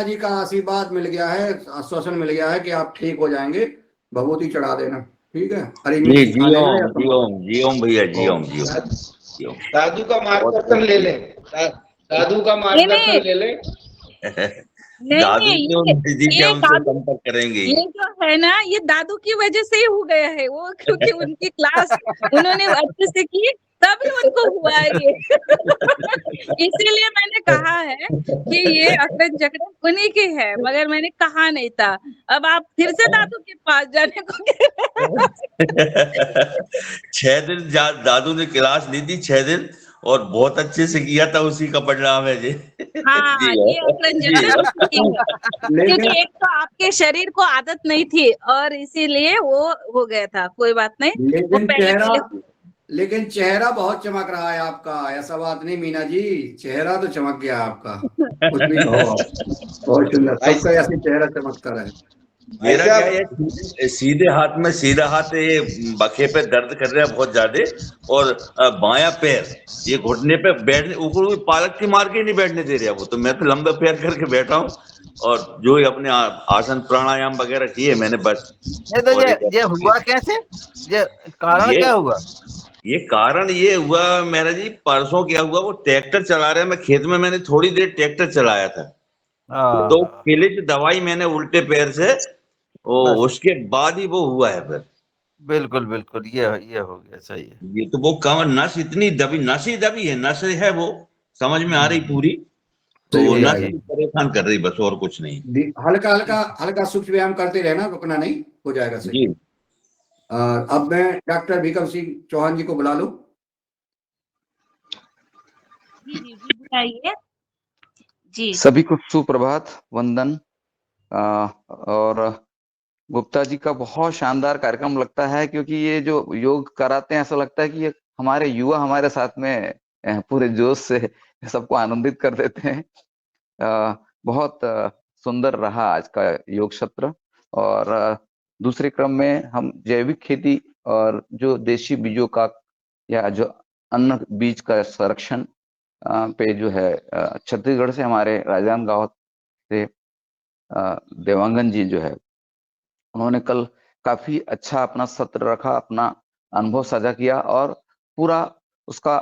जी का आशीर्वाद मिल गया है, आश्वासन मिल गया है कि आप ठीक हो जाएंगे। भभूति चढ़ा देना, ठीक है। हरी जी मिर्च खा जी लेना या ओम जी ओम जी ओम भैया जी ओम जी ओम जी ओम। साधु का बहुत मार्गदर्शन बहुत ले लें, साधु का नहीं नहीं मार्गदर्शन ले लें। नहीं दादू नहीं, जो नजदीक है ये उनसे दादू, संपर्क करेंगे ही। ये जो है ना, ये दादू की वजह से ही हो गया है वो, क्योंकि उनकी क्लास उन्होंने अच्छे से की, तभी उनको हुआ है ये। इसीलिए मैंने कहा है कि ये अकड़न जकड़न उन्हीं की है, मगर मैंने कहा नहीं था। अब आप फिर से दादू के पास जाने को कह रहे हैं। 6 दिन दादू ने क्लास ली थी, 6 दिन, और बहुत अच्छे से किया था, उसी का परिणाम है जी। हाँ, जी ये अकड़न जी जकड़न उसी की है, लेकिन क्योंकि एक तो आपके शरीर को आदत नहीं थी और इसीलिए वो हो गया था। कोई बात नहीं, वो लेकिन पहले चेहरा पहले लेकिन चेहरा बहुत चमक रहा है आपका, ऐसा बात नहीं मीना जी, चेहरा तो चमक गया आपका। कुछ भी कहो आप, बहुत सुंदर, भाई सबका ऐसे चेहरा चमकता रहे। मेरा क्या साहब, है, सीधा हाथ ये बखे पे दर्द कर रहा है बहुत ज्यादा, और बायां पैर ये घुटने पे बैठने, ऊपर भी पालक की मार के ही नहीं बैठने दे रहा वो, तो मैं तो लंबे पैर करके बैठा हूँ, और जो ही अपने आसन प्राणायाम वगैरह किए मैंने बस। नहीं तो और ये हुआ कैसे? ये कारण ये क्या हुआ? ये कारण ये हुआ मेरा जी, परसों क्या हुआ, वो ट्रैक्टर चला रहे हैं, मैं खेत में, मैंने थोड़ी देर ट्रैक्टर चलाया था, तो किले की दवाई मैंने उल्टे पैर से, बस उसके बाद ही वो हुआ है फिर। बिल्कुल बिल्कुल, ये हो गया, सही है। ये तो वो कमर नस इतनी दबी, नस ही दबी है, नस है वो, समझ में आ रही पूरी, तो सही वो हो नस जाएगा। ही परेशान कर रही, बस और कुछ नहीं। हल्का हल्का हल्का सूक्ष्म व्यायाम करते रहना, रुकना नहीं, हो जाएगा सही। जी अब मैं डॉक्टर भीखम सिंह चौहान जी को बुला लूं। जी जी जी, बुलाइए जी। सभी को सुप्रभात, वंदन। और गुप्ता जी का बहुत शानदार कार्यक्रम लगता है, क्योंकि ये जो योग कराते हैं, ऐसा लगता है कि ये हमारे युवा हमारे साथ में पूरे जोश से सबको आनंदित कर देते हैं। बहुत सुंदर रहा आज का योग सत्र। और दूसरे क्रम में हम जैविक खेती और जो देशी बीजों का या जो अन्न बीज का संरक्षण पे जो है, छत्तीसगढ़ से हमारे राजनांदगांव से देवांगन जी जो है, उन्होंने कल काफी अच्छा अपना सत्र रखा, अपना अनुभव साझा किया, और पूरा उसका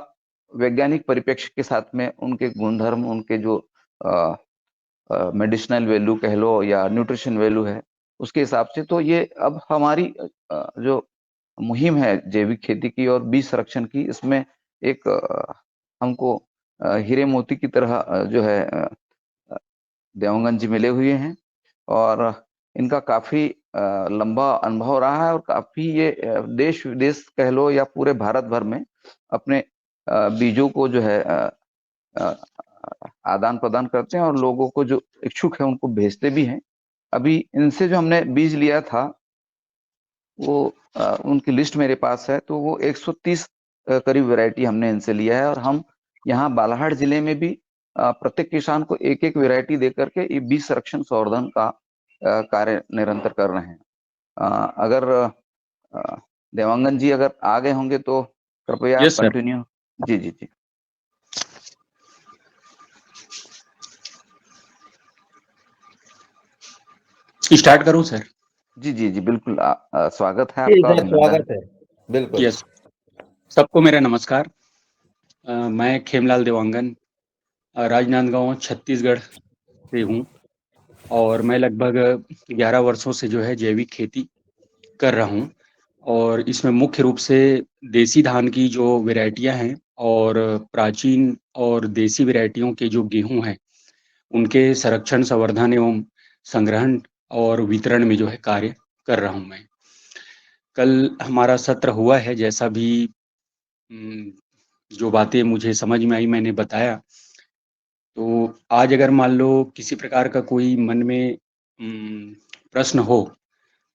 वैज्ञानिक परिप्रेक्ष्य के साथ में उनके गुणधर्म, उनके जो मेडिसिनल वैल्यू कह लो या न्यूट्रिशन वैल्यू है, उसके हिसाब से तो ये अब हमारी जो मुहिम है जैविक खेती की और बीज संरक्षण की, इसमें एक हमको हीरे मोती की तरह जो है देवांगन जी मिले हुए हैं। और इनका काफी लंबा अनुभव रहा है, और काफी ये देश विदेश कह लो या पूरे भारत भर में अपने बीजों को जो है आदान प्रदान करते हैं, और लोगों को जो इच्छुक है उनको भेजते भी हैं। अभी इनसे जो हमने बीज लिया था, वो उनकी लिस्ट मेरे पास है, तो वो 130 करीब वैरायटी हमने इनसे लिया है। और हम यहाँ बालाघाट जिले में भी प्रत्येक किसान को एक एक वैरायटी दे करके ये बीज संरक्षण संवर्धन का कार्य निरंतर कर रहे हैं। अगर देवांगन जी अगर आ गए होंगे तो कृपया कंटिन्यू। जी जी जी। स्टार्ट करूं सर? जी जी जी बिल्कुल, स्वागत है ठीक आपका, है, स्वागत है, बिल्कुल। यस, सबको मेरा नमस्कार। मैं खेमलाल देवांगन, राजनांदगांव छत्तीसगढ़ से हूं, और मैं लगभग 11 वर्षों से जो है जैविक खेती कर रहा हूं, और इसमें मुख्य रूप से देसी धान की जो वैरायटियां हैं और प्राचीन और देसी वैरायटियों के जो गेहूं हैं, उनके संरक्षण, संवर्धन एवं संग्रहण और वितरण में जो है कार्य कर रहा हूं मैं। कल हमारा सत्र हुआ है, जैसा भी जो बातें मुझे समझ में आई मैंने बताया। तो आज अगर मान लो किसी प्रकार का कोई मन में प्रश्न हो,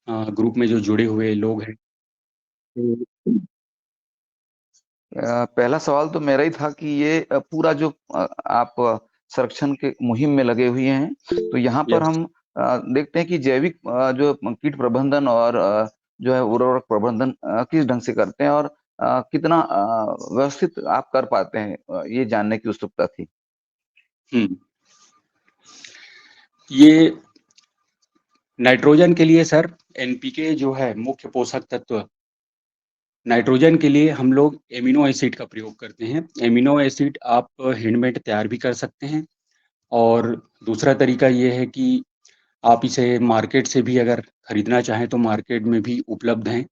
ग्रुप में जो जुड़े हुए लोग हैं, तो पहला सवाल तो मेरा ही था कि ये पूरा जो आप संरक्षण के मुहिम में लगे हुए हैं, तो यहाँ पर यस, हम देखते हैं कि जैविक जो कीट प्रबंधन और जो है उर्वरक प्रबंधन किस ढंग से करते हैं, और कितना व्यवस्थित आप कर पाते हैं, ये जानने की उत्सुकता थी। ये नाइट्रोजन के लिए सर एनपीके जो है मुख्य पोषक तत्व, नाइट्रोजन के लिए हम लोग एमिनो एसिड का प्रयोग करते हैं। एमिनो एसिड आप हैंडमेड तैयार भी कर सकते हैं, और दूसरा तरीका ये है कि आप इसे मार्केट से भी अगर खरीदना चाहें तो मार्केट में भी उपलब्ध हैं।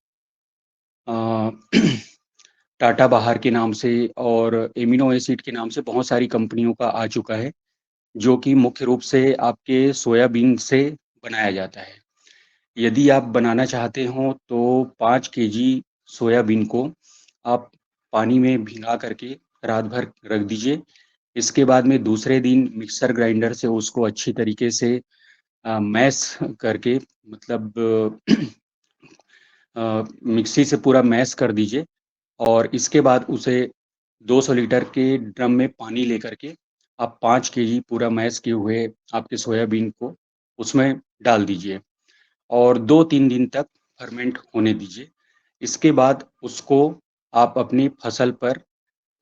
टाटा बाहर के नाम से और एमिनो एसिड के नाम से बहुत सारी कंपनियों का आ चुका है, जो कि मुख्य रूप से आपके सोयाबीन से बनाया जाता है। यदि आप बनाना चाहते हो तो 5 केजी सोयाबीन को आप पानी में भिगा करके रात भर रख दीजिए। इसके बाद में दूसरे दिन मिक्सर ग्राइंडर से उसको अच्छी तरीके से मैश करके, मतलब मिक्सी से पूरा मैश कर दीजिए, और इसके बाद उसे 200 लीटर के ड्रम में पानी लेकर के आप 5 केजी पूरा मैश किए हुए आपके सोयाबीन को उसमें डाल दीजिए और 2-3 दिन तक फर्मेंट होने दीजिए। इसके बाद उसको आप अपनी फसल पर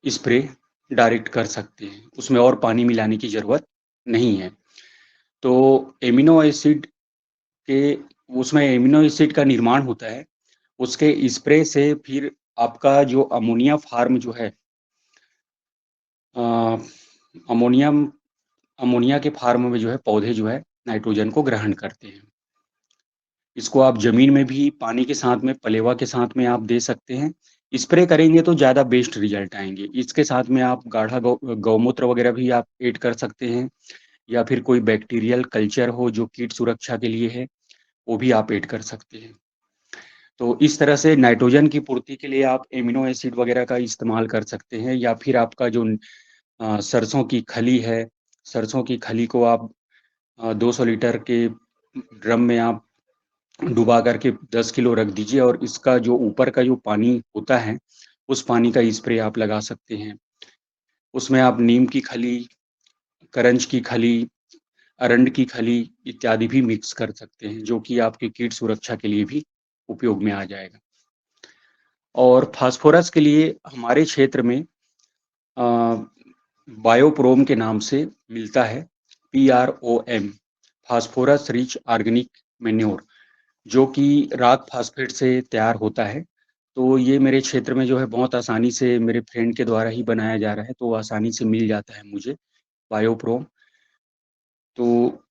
स्प्रे डायरेक्ट कर सकते हैं, उसमें और पानी मिलाने की ज़रूरत नहीं है। तो एमिनो एसिड के उसमें एमिनो एसिड का निर्माण होता है, उसके स्प्रे से फिर आपका जो अमोनिया फार्म जो है, अमोनियम अमोनिया के फार्म में जो है पौधे जो है नाइट्रोजन को ग्रहण करते हैं। इसको आप ज़मीन में भी पानी के साथ में, पलेवा के साथ में आप दे सकते हैं। स्प्रे करेंगे तो ज़्यादा बेस्ट रिजल्ट आएँगे। इसके साथ में आप गाढ़ा गौमूत्र वगैरह भी आप ऐड कर सकते हैं, या फिर कोई बैक्टीरियल कल्चर हो जो कीट सुरक्षा के लिए है, वो भी आप ऐड कर सकते हैं। तो इस तरह से नाइट्रोजन की पूर्ति के लिए आप एमिनो एसिड वगैरह का इस्तेमाल कर सकते हैं, या फिर आपका जो सरसों की खली है, सरसों की खली को आप 200 लीटर के ड्रम में आप डुबा करके 10 किलो रख दीजिए, और इसका जो ऊपर का जो पानी होता है, उस पानी का स्प्रे आप लगा सकते हैं। उसमें आप नीम की खली, करंज की खली, अरंड की खली इत्यादि भी मिक्स कर सकते हैं, जो कि आपकी कीट सुरक्षा के लिए भी उपयोग में आ जाएगा। और फास्फोरस के लिए हमारे क्षेत्र में बायोप्रोम के नाम से मिलता है, PROM, phosphorus rich organic manure, जो कि राक फास्फेट से तैयार होता है। तो ये मेरे क्षेत्र में जो है बहुत आसानी से मेरे फ्रेंड के द्वारा ही बनाया जा रहा है, तो आसानी से मिल जाता है मुझे बायोप्रोम। तो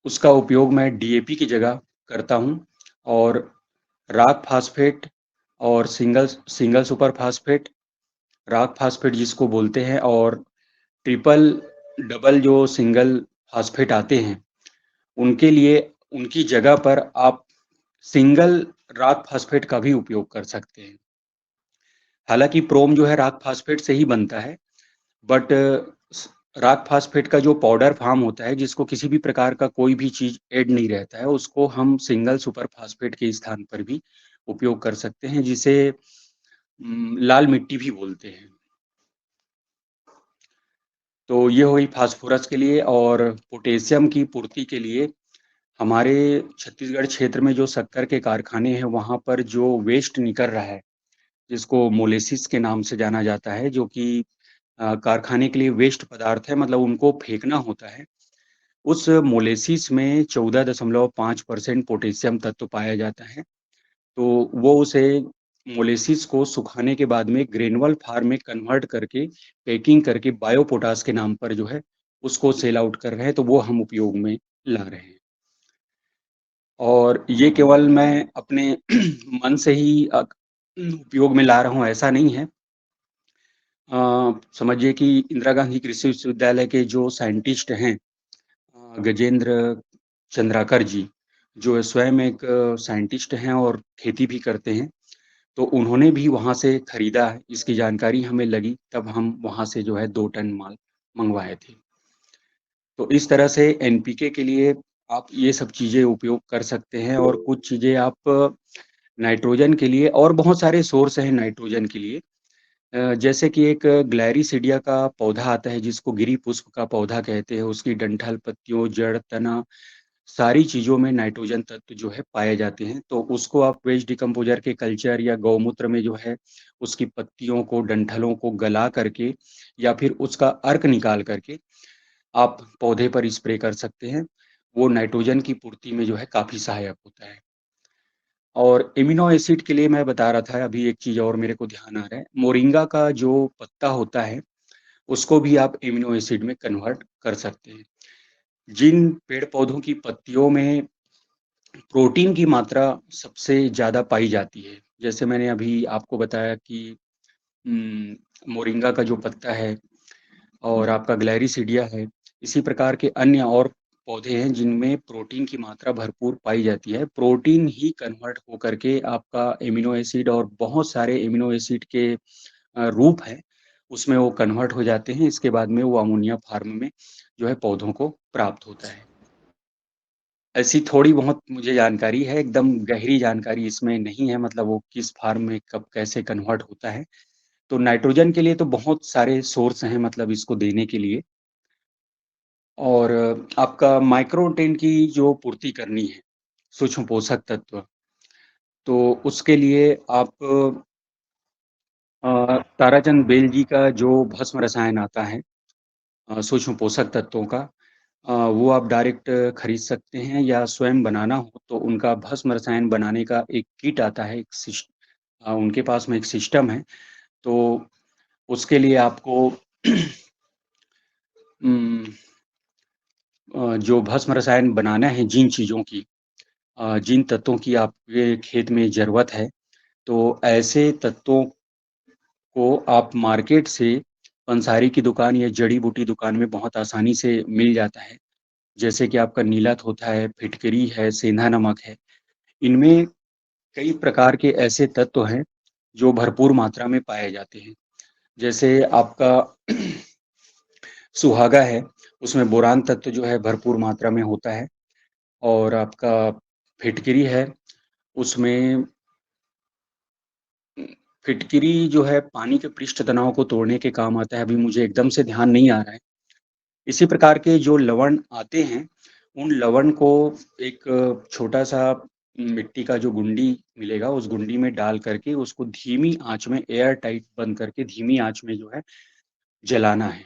उसका उपयोग मैं DAP की जगह करता हूँ, और राक फास्फेट और single super phosphate, rock phosphate जिसको बोलते हैं, और ट्रिपल डबल जो सिंगल फास्फेट आते हैं, उनके लिए उनकी जगह पर आप सिंगल राक फास्फेट का भी उपयोग कर सकते हैं। हालांकि प्रोम जो है राक फास्फेट से ही बनता है, बट राक फास्फेट का जो पाउडर फॉर्म होता है, जिसको किसी भी प्रकार का कोई भी चीज ऐड नहीं रहता है, उसको हम सिंगल सुपर फास्फेट के स्थान पर भी उपयोग कर सकते हैं, जिसे लाल मिट्टी भी बोलते हैं। तो ये हुई फास्फोरस के लिए। और पोटेशियम की पूर्ति के लिए हमारे छत्तीसगढ़ क्षेत्र में जो शक्कर के कारखाने हैं, वहाँ पर जो वेस्ट निकल रहा है, जिसको मोलेसिस के नाम से जाना जाता है, जो कि कारखाने के लिए वेस्ट पदार्थ है, मतलब उनको फेंकना होता है। उस मोलेसिस में 14.5% पोटेशियम तत्व पाया जाता है। तो वो उसे मोलेसिस को सुखाने के बाद में ग्रेनुअल फॉर्म में कन्वर्ट करके, पैकिंग करके बायोपोटास के नाम पर जो है उसको सेल आउट कर रहे हैं, तो वो हम उपयोग में ला रहे हैं। और ये केवल मैं अपने मन से ही उपयोग में ला रहा हूँ, ऐसा नहीं है। समझिए कि इंदिरा गांधी कृषि विश्वविद्यालय के जो साइंटिस्ट हैं, गजेंद्र चंद्राकर जी, जो स्वयं एक साइंटिस्ट हैं और खेती भी करते हैं, तो उन्होंने भी वहाँ से खरीदा है, इसकी जानकारी हमें लगी, तब हम वहाँ से जो है 2 टन माल मंगवाए थे। तो इस तरह से एनपीके के लिए आप ये सब चीज़ें उपयोग कर सकते हैं, और कुछ चीज़ें आप नाइट्रोजन के लिए, और बहुत सारे सोर्स हैं नाइट्रोजन के लिए। जैसे कि एक ग्लैरिसीडिया का पौधा आता है, जिसको गिरी पुष्प का पौधा कहते हैं, उसकी डंठल, पत्तियों, जड़, तना, सारी चीज़ों में नाइट्रोजन तत्व जो है पाए जाते हैं। तो उसको आप वेस्ट डिकम्पोजर के कल्चर या गौमूत्र में जो है उसकी पत्तियों को, डंठलों को गला करके, या फिर उसका अर्क निकाल करके आप पौधे पर स्प्रे कर सकते हैं। वो नाइट्रोजन की पूर्ति में जो है काफ़ी सहायक होता है। और एमिनो एसिड के लिए मैं बता रहा था, अभी एक चीज़ और मेरे को ध्यान आ रहा है, मोरिंगा का जो पत्ता होता है, उसको भी आप एमिनो एसिड में कन्वर्ट कर सकते हैं। जिन पेड़-पौधों की पत्तियों में प्रोटीन की मात्रा सबसे ज़्यादा पाई जाती है, जैसे मैंने अभी आपको बताया कि मोरिंगा का जो पत्ता है और आपका ग्लैरिसीडिया है, इसी प्रकार के अन्य और पौधे हैं जिनमें प्रोटीन की मात्रा भरपूर पाई जाती है। प्रोटीन ही कन्वर्ट होकर के आपका एमिनो एसिड और बहुत सारे एमिनो एसिड के रूप हैं, उसमें वो कन्वर्ट हो जाते हैं। इसके बाद में वो अमोनिया फॉर्म में जो है पौधों को प्राप्त होता है। ऐसी थोड़ी बहुत मुझे जानकारी है, एकदम गहरी जानकारी इसमें नहीं है, मतलब वो किस फॉर्म में कब कैसे कन्वर्ट होता है। तो नाइट्रोजन के लिए तो बहुत सारे सोर्स हैं मतलब इसको देने के लिए। और आपका माइक्रोन्यूट्रिएंट की जो पूर्ति करनी है, सूक्ष्म पोषक तत्व, तो उसके लिए आप ताराचंद बेल जी का जो भस्म रसायन आता है सूक्ष्म पोषक तत्वों का, वो आप डायरेक्ट खरीद सकते हैं, या स्वयं बनाना हो तो उनका भस्म रसायन बनाने का एक किट आता है, उनके पास में एक सिस्टम है, तो उसके लिए आपको जो भस्म रसायन बनाना है जिन चीज़ों की, जिन तत्वों की आपके खेत में ज़रूरत है, तो ऐसे तत्वों को आप मार्केट से पंसारी की दुकान या जड़ी-बूटी दुकान में बहुत आसानी से मिल जाता है। जैसे कि आपका नीलत होता है, फिटकरी है, सेंधा नमक है। इनमें कई प्रकार के ऐसे तत्व हैं, जो भरपूर मात्रा में पाए जाते हैं। जैसे आपका सुहागा है, उसमें बोरान तत्व जो है भरपूर मात्रा में होता है, और आपका फिटकरी है, उसमें फिटकरी जो है पानी के पृष्ठ तनाव को तोड़ने के काम आता है, अभी मुझे एकदम से ध्यान नहीं आ रहा है। इसी प्रकार के जो लवण आते हैं, उन लवण को एक छोटा-सा मिट्टी का जो गुंडी मिलेगा, उस गुंडी में डाल करके उसको धीमी आँच में एयर टाइट बंद करके धीमी आँच में जो है जलाना है।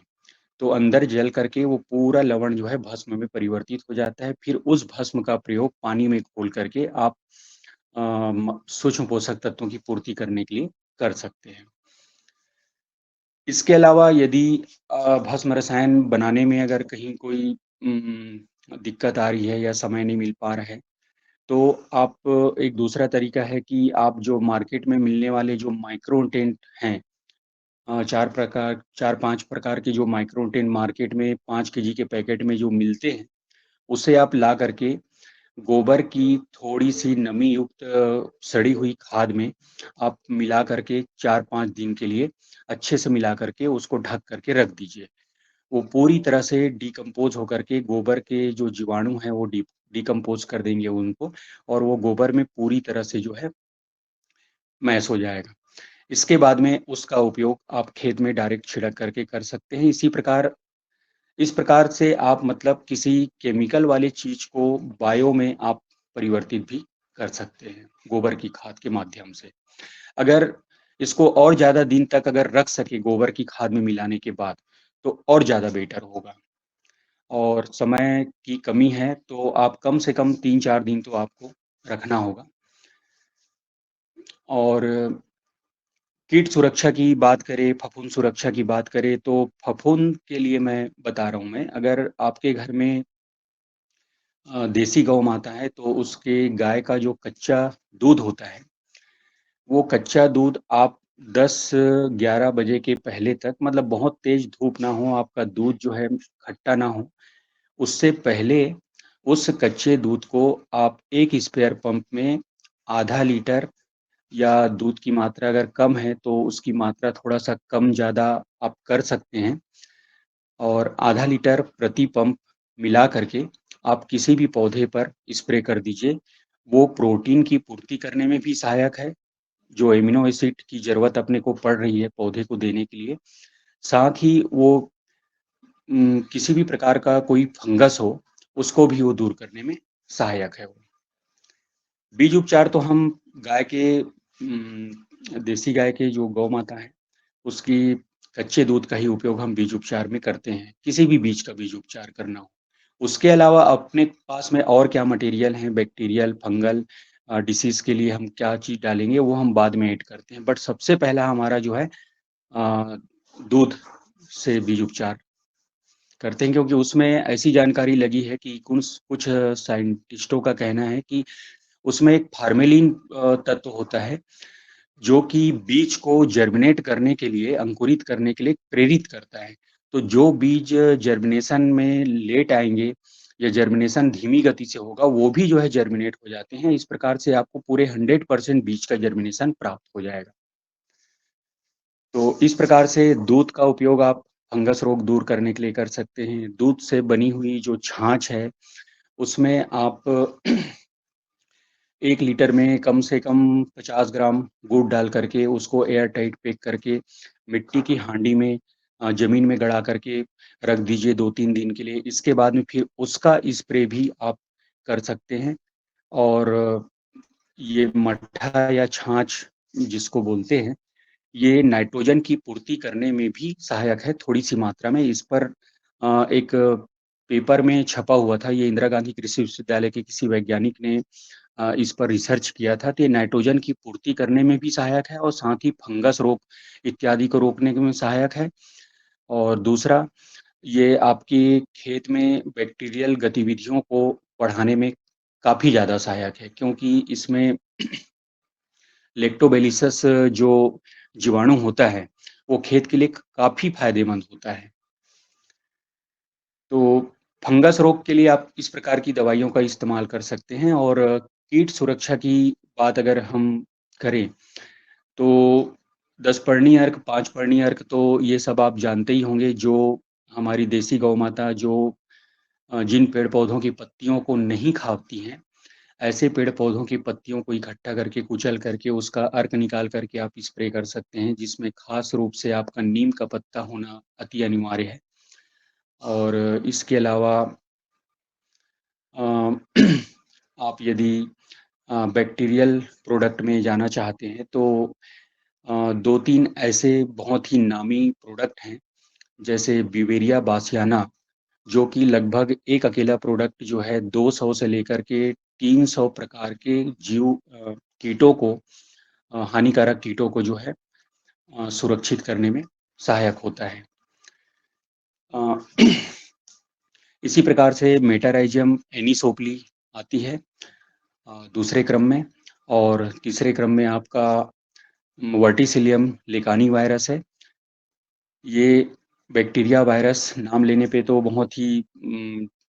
तो अंदर जल करके वो पूरा लवण जो है भस्म में परिवर्तित हो जाता है। फिर उस भस्म का प्रयोग पानी में घोल करके आप सूक्ष्म पोषक तत्वों की पूर्ति करने के लिए कर सकते हैं। इसके अलावा यदि भस्म रसायन बनाने में अगर कहीं कोई दिक्कत आ रही है या समय नहीं मिल पा रहा है, तो आप एक दूसरा तरीका है कि आप जो मार्केट में मिलने वाले जो माइक्रोन्यूट्रिएंट हैं, 4-5 प्रकार के जो माइक्रोन्यूट्रिएंट मार्केट में 5 केजी के पैकेट में जो मिलते हैं, उसे आप ला करके गोबर की थोड़ी-सी नमी युक्त सड़ी हुई खाद में आप मिला करके 4-5 दिन के लिए अच्छे से मिला करके उसको ढक करके रख दीजिए। वो पूरी तरह से डिकम्पोज़ होकर के गोबर के जो जीवाणु हैं वो डिकम्पोज़ कर देंगे उनको, और वो गोबर में पूरी तरह से जो है मैश हो जाएगा। इसके बाद में उसका उपयोग आप खेत में डायरेक्ट छिड़क करके कर सकते हैं। इस प्रकार से आप मतलब किसी केमिकल वाली चीज़ को बायो में आप परिवर्तित भी कर सकते हैं, गोबर की खाद के माध्यम से। अगर इसको और ज़्यादा दिन तक अगर रख सके गोबर की खाद में मिलाने के बाद, तो और ज़्यादा बेटर होगा। और समय की कमी है, तो आप कम से कम 3-4 दिन तो आपको रखना होगा। और कीट सुरक्षा की बात करें, फफूंद सुरक्षा की बात करें, तो फफूंद के लिए मैं बता रहा हूँ मैं, अगर आपके घर में देसी गौ माता है, तो उसके गाय का जो कच्चा दूध होता है, वो कच्चा दूध आप 10-11 बजे के पहले तक, मतलब बहुत तेज धूप ना हो, आपका दूध जो है खट्टा ना हो, उससे पहले उस कच्चे दूध को आप एक स्प्रेयर पंप में आधा लीटर, या दूध की मात्रा अगर कम है तो उसकी मात्रा थोड़ा-सा कम-ज़्यादा आप कर सकते हैं, और आधा लीटर प्रति पंप मिला करके आप किसी भी पौधे पर स्प्रे कर दीजिए। वो प्रोटीन की पूर्ति करने में भी सहायक है, जो एमिनो एसिड की ज़रूरत अपने को पड़ रही है पौधे को देने के लिए। साथ ही वो किसी भी प्रकार का कोई फंगस हो, उसको भी वो दूर करने में सहायक है वो। बीज उपचार तो हम गाय के देसी गाय के जो गौ माता है, उसकी कच्चे दूध का ही उपयोग हम बीज उपचार में करते हैं, किसी भी बीज का बीज उपचार करना हो। उसके अलावा अपने पास में और क्या मटेरियल हैं, बैक्टीरियल, फंगल डिसीज के लिए हम क्या चीज़ डालेंगे वो हम बाद में ऐड करते हैं। बट सबसे पहला हमारा जो है दूध से बीज उपचार करते हैं, क्योंकि उसमें ऐसी जानकारी लगी है कि कुछ साइंटिस्टों का कहना है कि उसमें एक फार्मेलिन तत्व होता है जो कि बीज को जर्मिनेट करने के लिए, अंकुरित करने के लिए प्रेरित करता है। तो जो बीज जर्मिनेशन में लेट आएंगे या जर्मिनेशन धीमी गति से होगा, वो भी जो है जर्मिनेट हो जाते हैं। इस प्रकार से आपको पूरे 100% बीज का जर्मिनेशन प्राप्त हो जाएगा। तो इस प्रकार से दूध का उपयोग आप फंगस रोग दूर करने के लिए कर सकते हैं। दूध से बनी हुई जो छाछ है, उसमें आप 1 लीटर में कम से कम 50 ग्राम गुड़ डाल करके उसको एयर टाइट पैक करके मिट्टी की हांडी में ज़मीन में गड़ा करके रख दीजिए 2-3 दिन के लिए। इसके बाद में फिर उसका स्प्रे भी आप कर सकते हैं। और ये मट्ठा या छाछ जिसको बोलते हैं, ये नाइट्रोजन की पूर्ति करने में भी सहायक है थोड़ी-सी मात्रा में। इस पर एक पेपर में छपा हुआ था, ये इंदिरा गांधी कृषि विश्वविद्यालय के किसी वैज्ञानिक ने इस पर रिसर्च किया था। तो ये नाइट्रोजन की पूर्ति करने में भी सहायक है और साथ ही फंगस रोग इत्यादि को रोकने में सहायक है। और दूसरा, ये आपकी खेत में बैक्टीरियल गतिविधियों को बढ़ाने में काफ़ी ज़्यादा सहायक है, क्योंकि इसमें लैक्टोबैसिलस जो जीवाणु होता है, वो खेत के लिए काफ़ी फायदेमंद होता है। तो फंगस रोग के लिए आप इस प्रकार की दवाइयों का इस्तेमाल कर सकते हैं। और कीट सुरक्षा की बात अगर हम करें, तो 10 पर्णी अर्क, 5 पर्णी अर्क तो ये सब आप जानते ही होंगे, जो हमारी देसी गौ माता जो जिन पेड़-पौधों की पत्तियों को नहीं खाती हैं, ऐसे पेड़-पौधों की पत्तियों को इकट्ठा करके, कुचल करके उसका अर्क निकाल करके आप स्प्रे कर सकते हैं, जिसमें खास रूप से आपका नीम का पत्ता होना अति अनिवार्य है। और इसके अलावा अ, आप यदि बैक्टीरियल प्रोडक्ट में जाना चाहते हैं, तो 2-3 ऐसे बहुत ही नामी प्रोडक्ट हैं, जैसे ब्यूवेरिया बासियाना, जो कि लगभग एक अकेला प्रोडक्ट जो है 200 से लेकर के 300 प्रकार के कीटों को, हानिकारक कीटों को जो है सुरक्षित करने में सहायक होता है। अ, इसी प्रकार से मेटाराइजियम एनिसोप्ली आती है दूसरे क्रम में। और तीसरे क्रम में आपका वर्टिसिलियम लेकानी वायरस है। ये बैक्टीरिया वायरस नाम लेने पे तो बहुत ही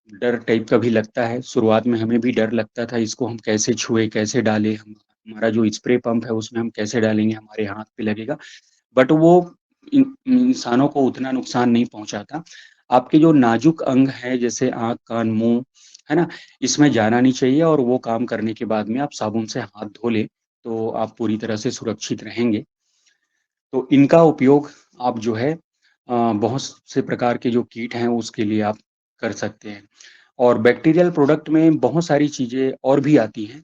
डर टाइप का भी लगता है। शुरुआत में हमें भी डर लगता था, इसको हम कैसे छुए, कैसे डालें, हमारा जो स्प्रे पंप है उसमें हम कैसे डालेंगे, हमारे हाथ पे लगेगा। बट वो इंसानों को उतना नुकसान नहीं पहुंचाता। आपके जो नाजुक अंग है, जैसे आँख, कान, मुँह, है ना? इसमें जाना नहीं चाहिए, और वो काम करने के बाद में आप साबुन से हाथ धो लें, तो आप पूरी तरह से सुरक्षित रहेंगे। तो इनका उपयोग आप जो है बहुत से प्रकार के जो कीट हैं उसके लिए आप कर सकते हैं। और बैक्टीरियल प्रोडक्ट में बहुत सारी चीज़ें और भी आती हैं,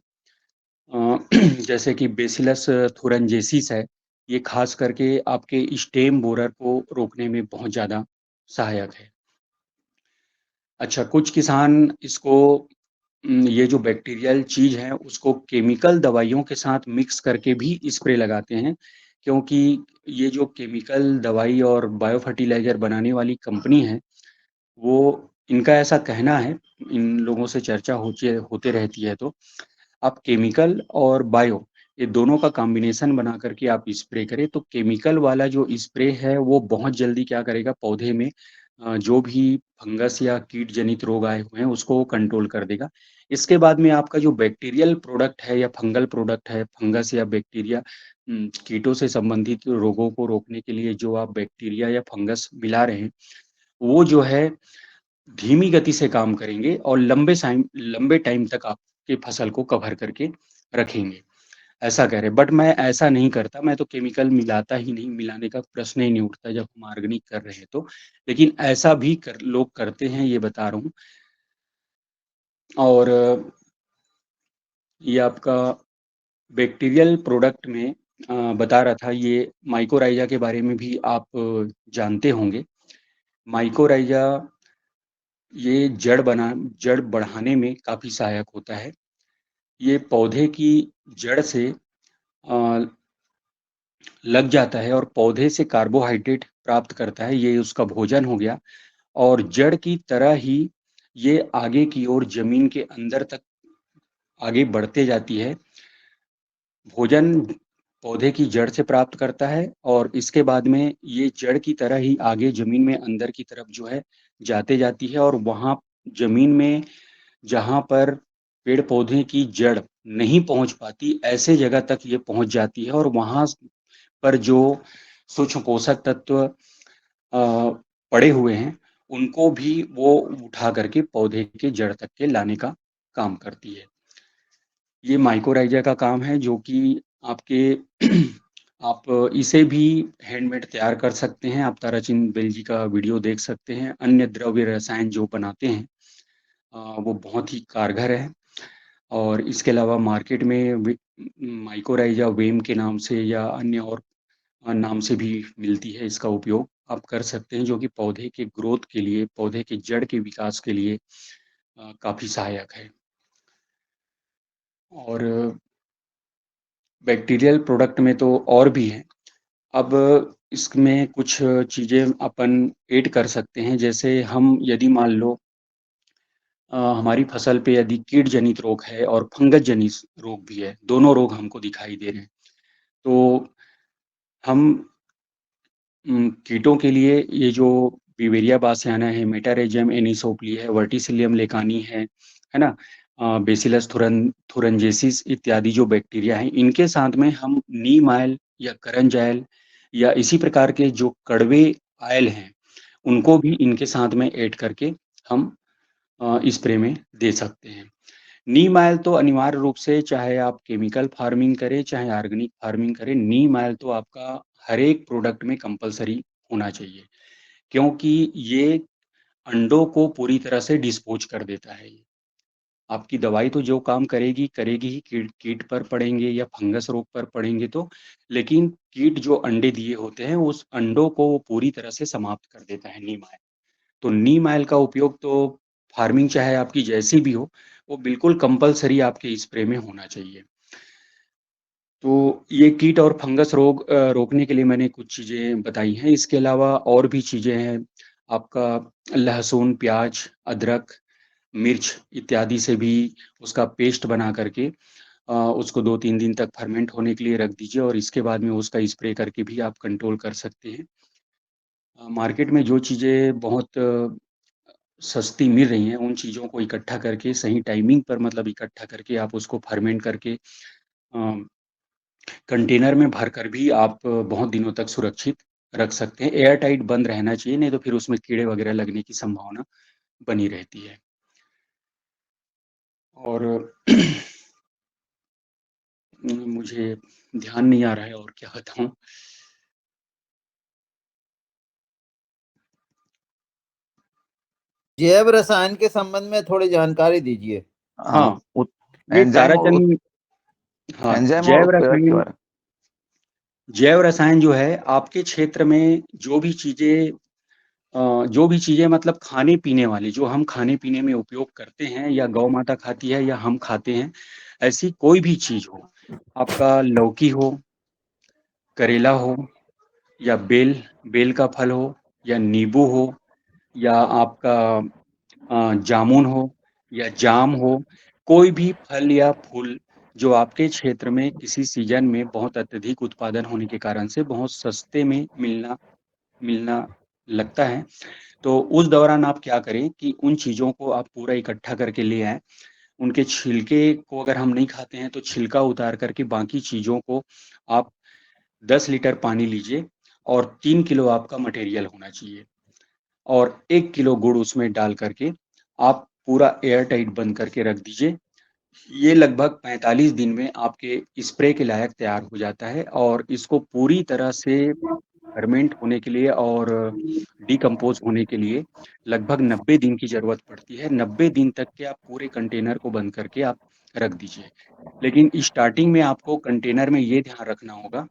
जैसे कि बेसिलस थुरनजेसिस है, ये खास करके आपके स्टेम बोरर को रोकने में बहुत ज़्यादा सहायक है। अच्छा, कुछ किसान इसको ये जो बैक्टीरियल चीज़ है उसको केमिकल दवाइयों के साथ मिक्स करके भी स्प्रे लगाते हैं, क्योंकि ये जो केमिकल दवाई और बायो फर्टिलाइज़र बनाने वाली कंपनी है, वो इनका ऐसा कहना है, इन लोगों से चर्चा होते रहती है, तो आप केमिकल और बायो ये दोनों का कॉम्बिनेशन बना करके आप स्प्रे करें, तो केमिकल वाला जो स्प्रे है वो बहुत जल्दी क्या करेगा, पौधे में जो भी फंगस या कीट जनित रोग आए हुए हैं उसको कंट्रोल कर देगा। इसके बाद में आपका जो बैक्टीरियल प्रोडक्ट है या फंगल प्रोडक्ट है, फंगस या बैक्टीरिया कीटों से संबंधित रोगों को रोकने के लिए जो आप बैक्टीरिया या फंगस मिला रहे हैं, वो जो है धीमी गति से काम करेंगे और लंबे टाइम तक आपके फसल को कवर करके रखेंगे, ऐसा कह रहे हैं। बट मैं ऐसा नहीं करता, मैं तो केमिकल मिलाता ही नहीं, मिलाने का प्रश्न ही नहीं उठता जब हम ऑर्गेनिक कर रहे हैं तो। लेकिन ऐसा भी लोग करते हैं, ये बता रहा हूँ। और ये आपका बैक्टीरियल प्रोडक्ट में बता रहा था, ये माइकोराइजा के बारे में भी आप जानते होंगे। माइकोराइजा ये जड़ बढ़ाने में काफ़ी सहायक होता है। ये पौधे की जड़ से लग जाता है और पौधे से कार्बोहाइड्रेट प्राप्त करता है, ये उसका भोजन हो गया। और जड़ की तरह ही ये आगे की ओर ज़मीन के अंदर तक आगे बढ़ते जाती है। भोजन पौधे की जड़ से प्राप्त करता है और इसके बाद में ये जड़ की तरह ही आगे ज़मीन में अंदर की तरफ जो है जाते जाती है और वहाँ ज़मीन में जहाँ पर पेड़-पौधे की जड़ नहीं पहुँच पाती, ऐसे जगह तक ये पहुँच जाती है और वहाँ पर जो सूक्ष्म पोषक तत्व पड़े हुए हैं, उनको भी वो उठा करके पौधे के जड़ तक के लाने का काम करती है। ये माइकोराइज़ा का काम है जो कि आपके आप इसे भी हैंडमेड तैयार कर सकते हैं। आप ताराचंद बेल जी का वीडियो देख सकते हैं। अन्य द्रव्य रसायन जो बनाते हैं वो बहुत ही कारगर है और इसके अलावा मार्केट में माइकोराइज़ा वेम के नाम से या अन्य और नाम से भी मिलती है। इसका उपयोग आप कर सकते हैं जो कि पौधे के ग्रोथ के लिए, पौधे के जड़ के विकास के लिए काफ़ी सहायक है। और बैक्टीरियल प्रोडक्ट में तो और भी हैं। अब इसमें कुछ चीज़ें अपन ऐड कर सकते हैं, जैसे हम यदि मान लो हमारी फसल पे यदि कीट जनित रोग है और फंगस जनित रोग भी है, दोनों रोग हमको दिखाई दे रहे हैं। तो हम कीटों के लिए ये जो बिवेरिया बासियाना है, मेटाराइज़म एनिसोप्ली है, वर्टिसिलियम लेकानी है ना? बेसिलस थुरनजेसिस इत्यादि जो बैक्टीरिया हैं, इनके साथ में हम नीम ऑयल या करंज ऑयल या इसी प्रकार के जो कड़वे ऑयल हैं, उनको भी इनके साथ में ऐड करके हम स्प्रे में दे सकते हैं। नीम ऑयल तो अनिवार्य रूप से चाहे आप केमिकल फार्मिंग करें, चाहे ऑर्गेनिक फार्मिंग करें, नीम ऑयल तो आपका हर एक प्रोडक्ट में कंपल्सरी होना चाहिए, क्योंकि ये अंडों को पूरी तरह से डिस्पोज कर देता है ये। आपकी दवाई तो जो काम करेगी, करेगी ही, कीट पर पड़ेंगे या फंगस रोग पर पड़ेंगे तो, लेकिन कीट जो अंडे दिए होते हैं, उस अंडों को वो पूरी तरह से समाप्त कर देता है नीम ऑयल। तो नीम ऑयल का उपयोग तो फार्मिंग चाहे आपकी जैसी भी हो, वो बिल्कुल कंपल्सरी आपके स्प्रे में होना चाहिए। तो ये कीट और फंगस रोग रोकने के लिए मैंने कुछ चीज़ें बताई हैं। इसके अलावा और भी चीज़ें हैं, आपका लहसुन, प्याज, अदरक, मिर्च इत्यादि से भी उसका पेस्ट बना करके उसको 2-3 दिन तक फर्मेंट होने के लिए रख दीजिए और इसके बाद में उसका स्प्रे करके भी आप कंट्रोल कर सकते हैं। मार्केट में जो चीज़ें बहुत सस्ती मिल रही हैं, उन चीज़ों को इकट्ठा करके सही टाइमिंग पर मतलब इकट्ठा करके आप उसको फर्मेंट करके कंटेनर में भरकर भी आप बहुत दिनों तक सुरक्षित रख सकते हैं। एयर टाइट बंद रहना चाहिए, नहीं तो फिर उसमें कीड़े वगैरह लगने की संभावना बनी रहती है। और मुझे ध्यान नहीं आ रहा है और क्या बताऊँ? जैव रसायन के संबंध में थोड़ी जानकारी दीजिए। हाँ, ये एंजाइम और ताराचंद हाँ, एंजाइम और उत्प्रेरक के बारे जैव रसायन जो है आपके क्षेत्र में जो भी चीज़ें मतलब खाने-पीने वाली, जो हम खाने-पीने में उपयोग करते हैं या गौ माता खाती है या हम खाते हैं, ऐसी कोई भी चीज़ हो, आपका लौकी हो, करेला हो या बेल का फल हो या नींबू हो या आपका जामुन हो या जाम हो, कोई भी फल या फूल जो आपके क्षेत्र में किसी सीज़न में बहुत अत्यधिक उत्पादन होने के कारण से बहुत सस्ते में मिलना लगता है, तो उस दौरान आप क्या करें कि उन चीज़ों को आप पूरा इकट्ठा करके ले आएँ। उनके छिलके को अगर हम नहीं खाते हैं, तो छिलका उतार करके बाकी चीज़ों को आप 10 लीटर पानी लीजिए और 3 किलो आपका मटेरियल होना चाहिए और 1 किलो गुड़ उसमें डाल करके आप पूरा एयर टाइट बंद करके रख दीजिए। ये लगभग 45 दिन में आपके स्प्रे के लायक तैयार हो जाता है और इसको पूरी तरह से फर्मेंट होने के लिए और डिकम्पोज़ होने के लिए लगभग 90 दिन की ज़रूरत पड़ती है। 90 दिन तक के आप पूरे कंटेनर को बंद करके आप रख दीजिए। लेकिन स्टार्टिंग में आपको कंटेनर में ये ध्यान रखना होगा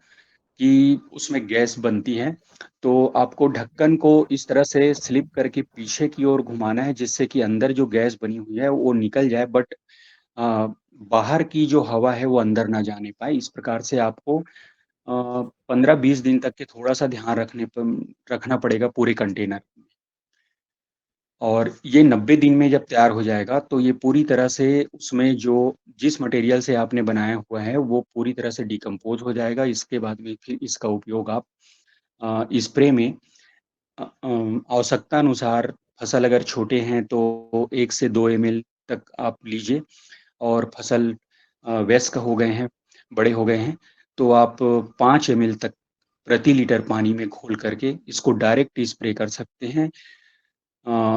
कि उसमें गैस बनती है, तो आपको ढक्कन को इस तरह से स्लिप करके पीछे की ओर घुमाना है जिससे कि अंदर जो गैस बनी हुई है वो निकल जाए, बट बाहर की जो हवा है वो अंदर ना जाने पाए। इस प्रकार से आपको 15-20 दिन तक के थोड़ा सा ध्यान रखना पड़ेगा पूरे कंटेनर। और ये 90 दिन में जब तैयार हो जाएगा तो ये पूरी तरह से उसमें जो जिस मटेरियल से आपने बनाया हुआ है वो पूरी तरह से डिकम्पोज हो जाएगा। इसके बाद में फिर इसका उपयोग आप स्प्रे में आवश्यकता अनुसार, फसल अगर छोटे हैं तो 1 से 2 ml तक आप लीजिए, और फसल वयस्क हो गए हैं, बड़े हो गए हैं, तो आप 5 ml तक प्रति लीटर पानी में घोल करके इसको डायरेक्ट स्प्रे कर सकते हैं।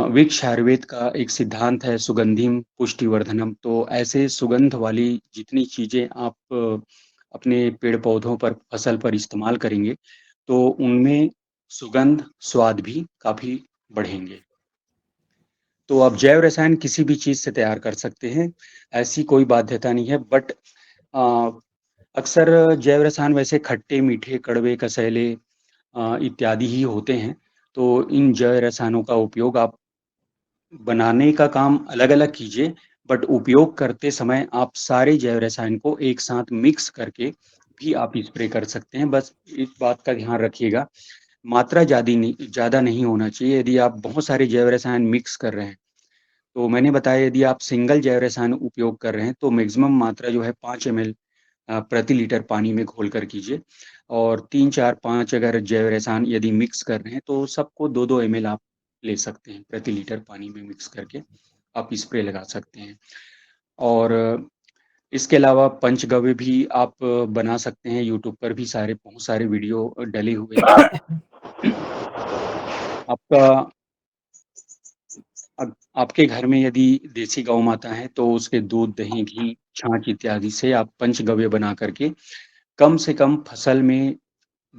विक्ष आयुर्वेद का एक सिद्धांत है सुगंधिम पुष्टिवर्धनम, तो ऐसे सुगंध वाली जितनी चीजें आप अपने पेड़ पौधों पर, फसल पर इस्तेमाल करेंगे तो उनमें सुगंध, स्वाद भी काफी बढ़ेंगे। तो आप जैव रसायन किसी भी चीज से तैयार कर सकते हैं, ऐसी कोई बाध्यता नहीं है। बट अक्सर जैव रसायन वैसे खट्टे, मीठे, कड़वे, कसैले इत्यादि ही होते हैं। तो इन जैव रसायनों का उपयोग आप बनाने का काम अलग-अलग कीजिए, बट उपयोग करते समय आप सारे जैव रसायन को एक साथ मिक्स करके भी आप स्प्रे कर सकते हैं। बस इस बात का ध्यान रखिएगा, मात्रा ज़्यादा नहीं होना चाहिए। यदि आप बहुत सारे जैव रसायन मिक्स कर रहे हैं, तो मैंने बताया यदि आप सिंगल जैव रसायन उपयोग कर रहे हैं तो मैक्सिमम मात्रा जो है 5 ml प्रति लीटर पानी में घोलकर कीजिए, और 3, 4, 5 अगर जैव रसायन यदि मिक्स कर रहे हैं तो सबको 2-2 ml आप ले सकते हैं, प्रति लीटर पानी में मिक्स करके आप स्प्रे लगा सकते हैं। और इसके अलावा पंचगव्य भी आप बना सकते हैं, यूट्यूब पर भी बहुत सारे वीडियो डले हुए हैं। आपका आपके घर में यदि देसी गौ माता है तो उसके दूध, दही, घी, छाछ इत्यादि से आप पंचगव्य बना करके कम से कम फसल में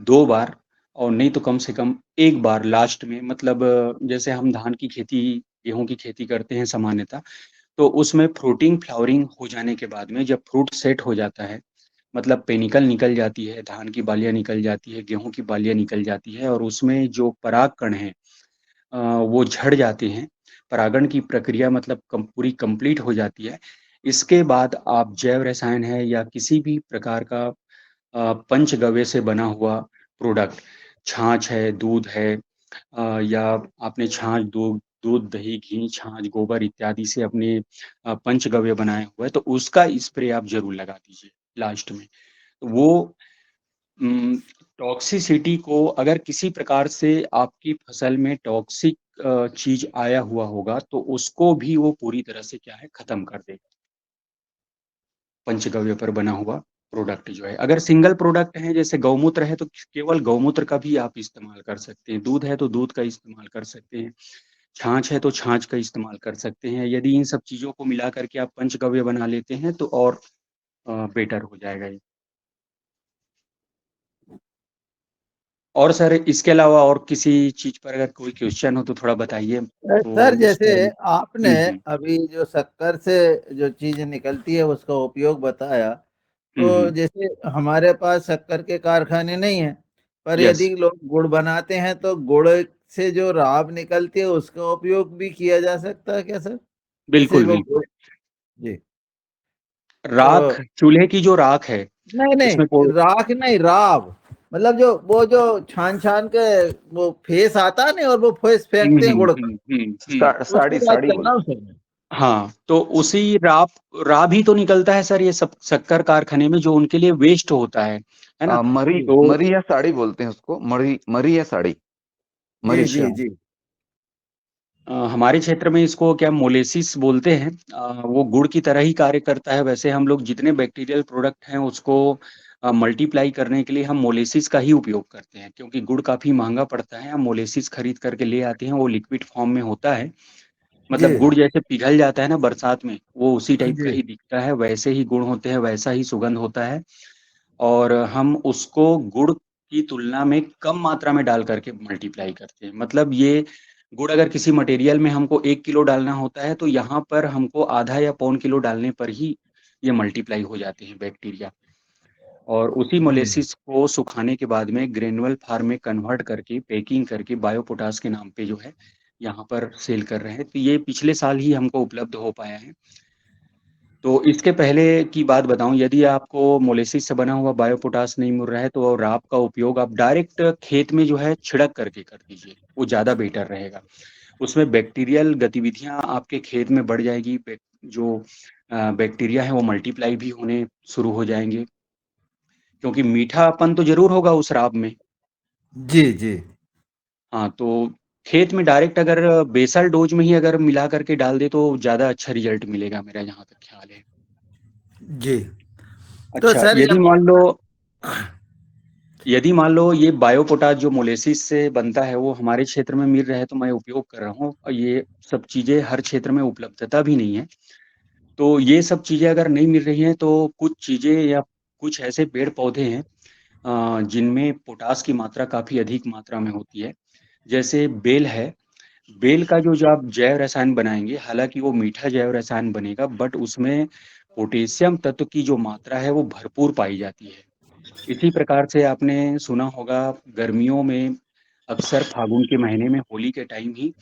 2 बार, और नहीं तो कम से कम 1 बार लास्ट में, मतलब जैसे हम धान की खेती, गेहूं की खेती करते हैं सामान्यतः, तो उसमें फ्रूटिंग, फ्लावरिंग हो जाने के बाद में जब फ्रूट सेट हो जाता है, मतलब पेनिकल निकल जाती है, धान की बालियां निकल जाती है, गेहूं की बालियां निकल जाती है, और उसमें जो पराग कण है वो झड़ जाते हैं। परागण की प्रक्रिया मतलब पूरी कंप्लीट हो जाती है। इसके बाद आप जैव रसायन है या किसी भी प्रकार का पंचगव्य से बना हुआ प्रोडक्ट, छाछ है, दूध है, या आपने छाछ, दूध, दही, घी, छाछ, गोबर इत्यादि से अपने पंचगव्य बनाया हुआ है तो उसका स्प्रे आप जरूर लगा दीजिए लास्ट में। वो टॉक्सिसिटी को, अगर किसी प्रकार से आपकी फसल में टॉक्सिक चीज आया हुआ होगा तो उसको भी वो पूरी तरह से क्या है, खत्म कर देगा, पंचगव्य पर बना हुआ प्रोडक्ट जो है। अगर सिंगल प्रोडक्ट है जैसे गौमूत्र है तो केवल गौमूत्र का भी आप इस्तेमाल कर सकते हैं, दूध है तो दूध का इस्तेमाल कर सकते हैं, छाछ है तो छाछ का इस्तेमाल कर सकते हैं। यदि इन सब चीजों को मिला करके आप पंचगव्य बना लेते हैं तो और बेटर हो जाएगा ये। और सर इसके अलावा और किसी चीज पर अगर कोई क्वेश्चन हो तो थोड़ा बताइए। तो सर उस जैसे पर आपने अभी जो शक्कर से जो चीज निकलती है उसका उपयोग बताया, तो जैसे हमारे पास शक्कर के कारखाने नहीं है, पर यस, यदि लोग गुड़ बनाते हैं तो गुड़ से जो राब निकलती है उसका उपयोग भी किया जा सकता है क्या सर? जैसे बिल्कुल वो बिल्कुल। जी, राख, तो चूल्हे की जो राख है नहीं उसमें नहीं, राख नहीं, राब, मतलब जो वो जो छान छान के वो फेस आता है नहीं, और वो फेस फेंकते हैं गुड़ का, उसकी साड़ी बात साड़ी कर रहा हूँ बोलते सर मैं। हाँ, तो उसी राब ही तो निकलता है सर ये सब शक्कर कारखाने में, जो उनके लिए वेस्ट होता है ना। मरी तो मरी या साड़ी बोलते हैं उसको, मरी मरी या साड़ी, जी मरी। जी अच्छा, जी हमारे क्षेत्र में इसको क्या मोलेसिस बोलते हैं। वो गुड़ की तरह ही कार्य करता है। वैसे हम लोग जितने बैक्टीरियल प्रोडक्ट हैं उसको मल्टीप्लाई करने के लिए हम मोलेसिस का ही उपयोग करते हैं, क्योंकि गुड़ काफी महंगा पड़ता है। हम मोलेसिस खरीद करके ले आते हैं, वो लिक्विड फॉर्म में होता है, जी मतलब गुड़ जैसे पिघल जाता है ना बरसात में, वो उसी टाइप का जी ही दिखता है, वैसे ही गुण होते हैं, वैसा ही सुगंध होता है। और हम उसको गुड़ की तुलना में कम मात्रा में डाल करके मल्टीप्लाई करते हैं। मतलब ये गुड़ अगर किसी मटेरियल में हमको 1 किलो डालना होता है तो यहाँ पर हमको आधा या पौन किलो डालने पर ही ये मल्टीप्लाई हो जाते हैं बैक्टीरिया। और उसी मोलेसिस को सुखाने के बाद में ग्रेनुअल फार्म में कन्वर्ट करके पैकिंग करके बायोपोटास के नाम पे जो है यहाँ पर सेल कर रहे हैं। तो ये पिछले साल ही हमको उपलब्ध हो पाया है। तो इसके पहले की बात बताऊं, यदि आपको मोलेसिस से बना हुआ बायोपोटास नहीं मिल रहा है तो राप का उपयोग आप डायरेक्ट खेत में जो है छिड़क करके कर दीजिए, वो ज़्यादा बेटर रहेगा। उसमें बैक्टीरियल गतिविधियां आपके खेत में बढ़ जाएगी, जो बैक्टीरिया है वो मल्टीप्लाई भी होने शुरू हो जाएंगे, क्योंकि मीठापन तो जरूर होगा उस राब में। जी जी हाँ, तो खेत में डायरेक्ट अगर बेसल डोज में ही अगर मिला करके डाल दे तो ज़्यादा अच्छा रिजल्ट मिलेगा, मेरा जहाँ तक ख्याल है। जी। तो अच्छा, सर यदि मान लो ये बायोपोटास जो मोलेसिस से बनता है वो हमारे क्षेत्र में मिल रहा है तो मैं उपयोग कर रहा हूँ, और ये सब चीज़ें हर क्षेत्र में उपलब्धता भी नहीं है। तो ये सब चीज़ें अगर नहीं मिल रही हैं तो कुछ चीज़ें या कुछ ऐसे पेड़ पौधे हैं जिनमें पोटास की मात्रा काफ़ी अधिक मात्रा में होती है। जैसे बेल है, बेल का जो आप जैव रसायन बनाएंगे, हालांकि वो मीठा जैव रसायन बनेगा, बट उसमें पोटेशियम तत्व की जो मात्रा है वो भरपूर पाई जाती है। इसी प्रकार से आपने सुना होगा गर्मियों में अक्सर फागुन के महीने में होली के टाइम ही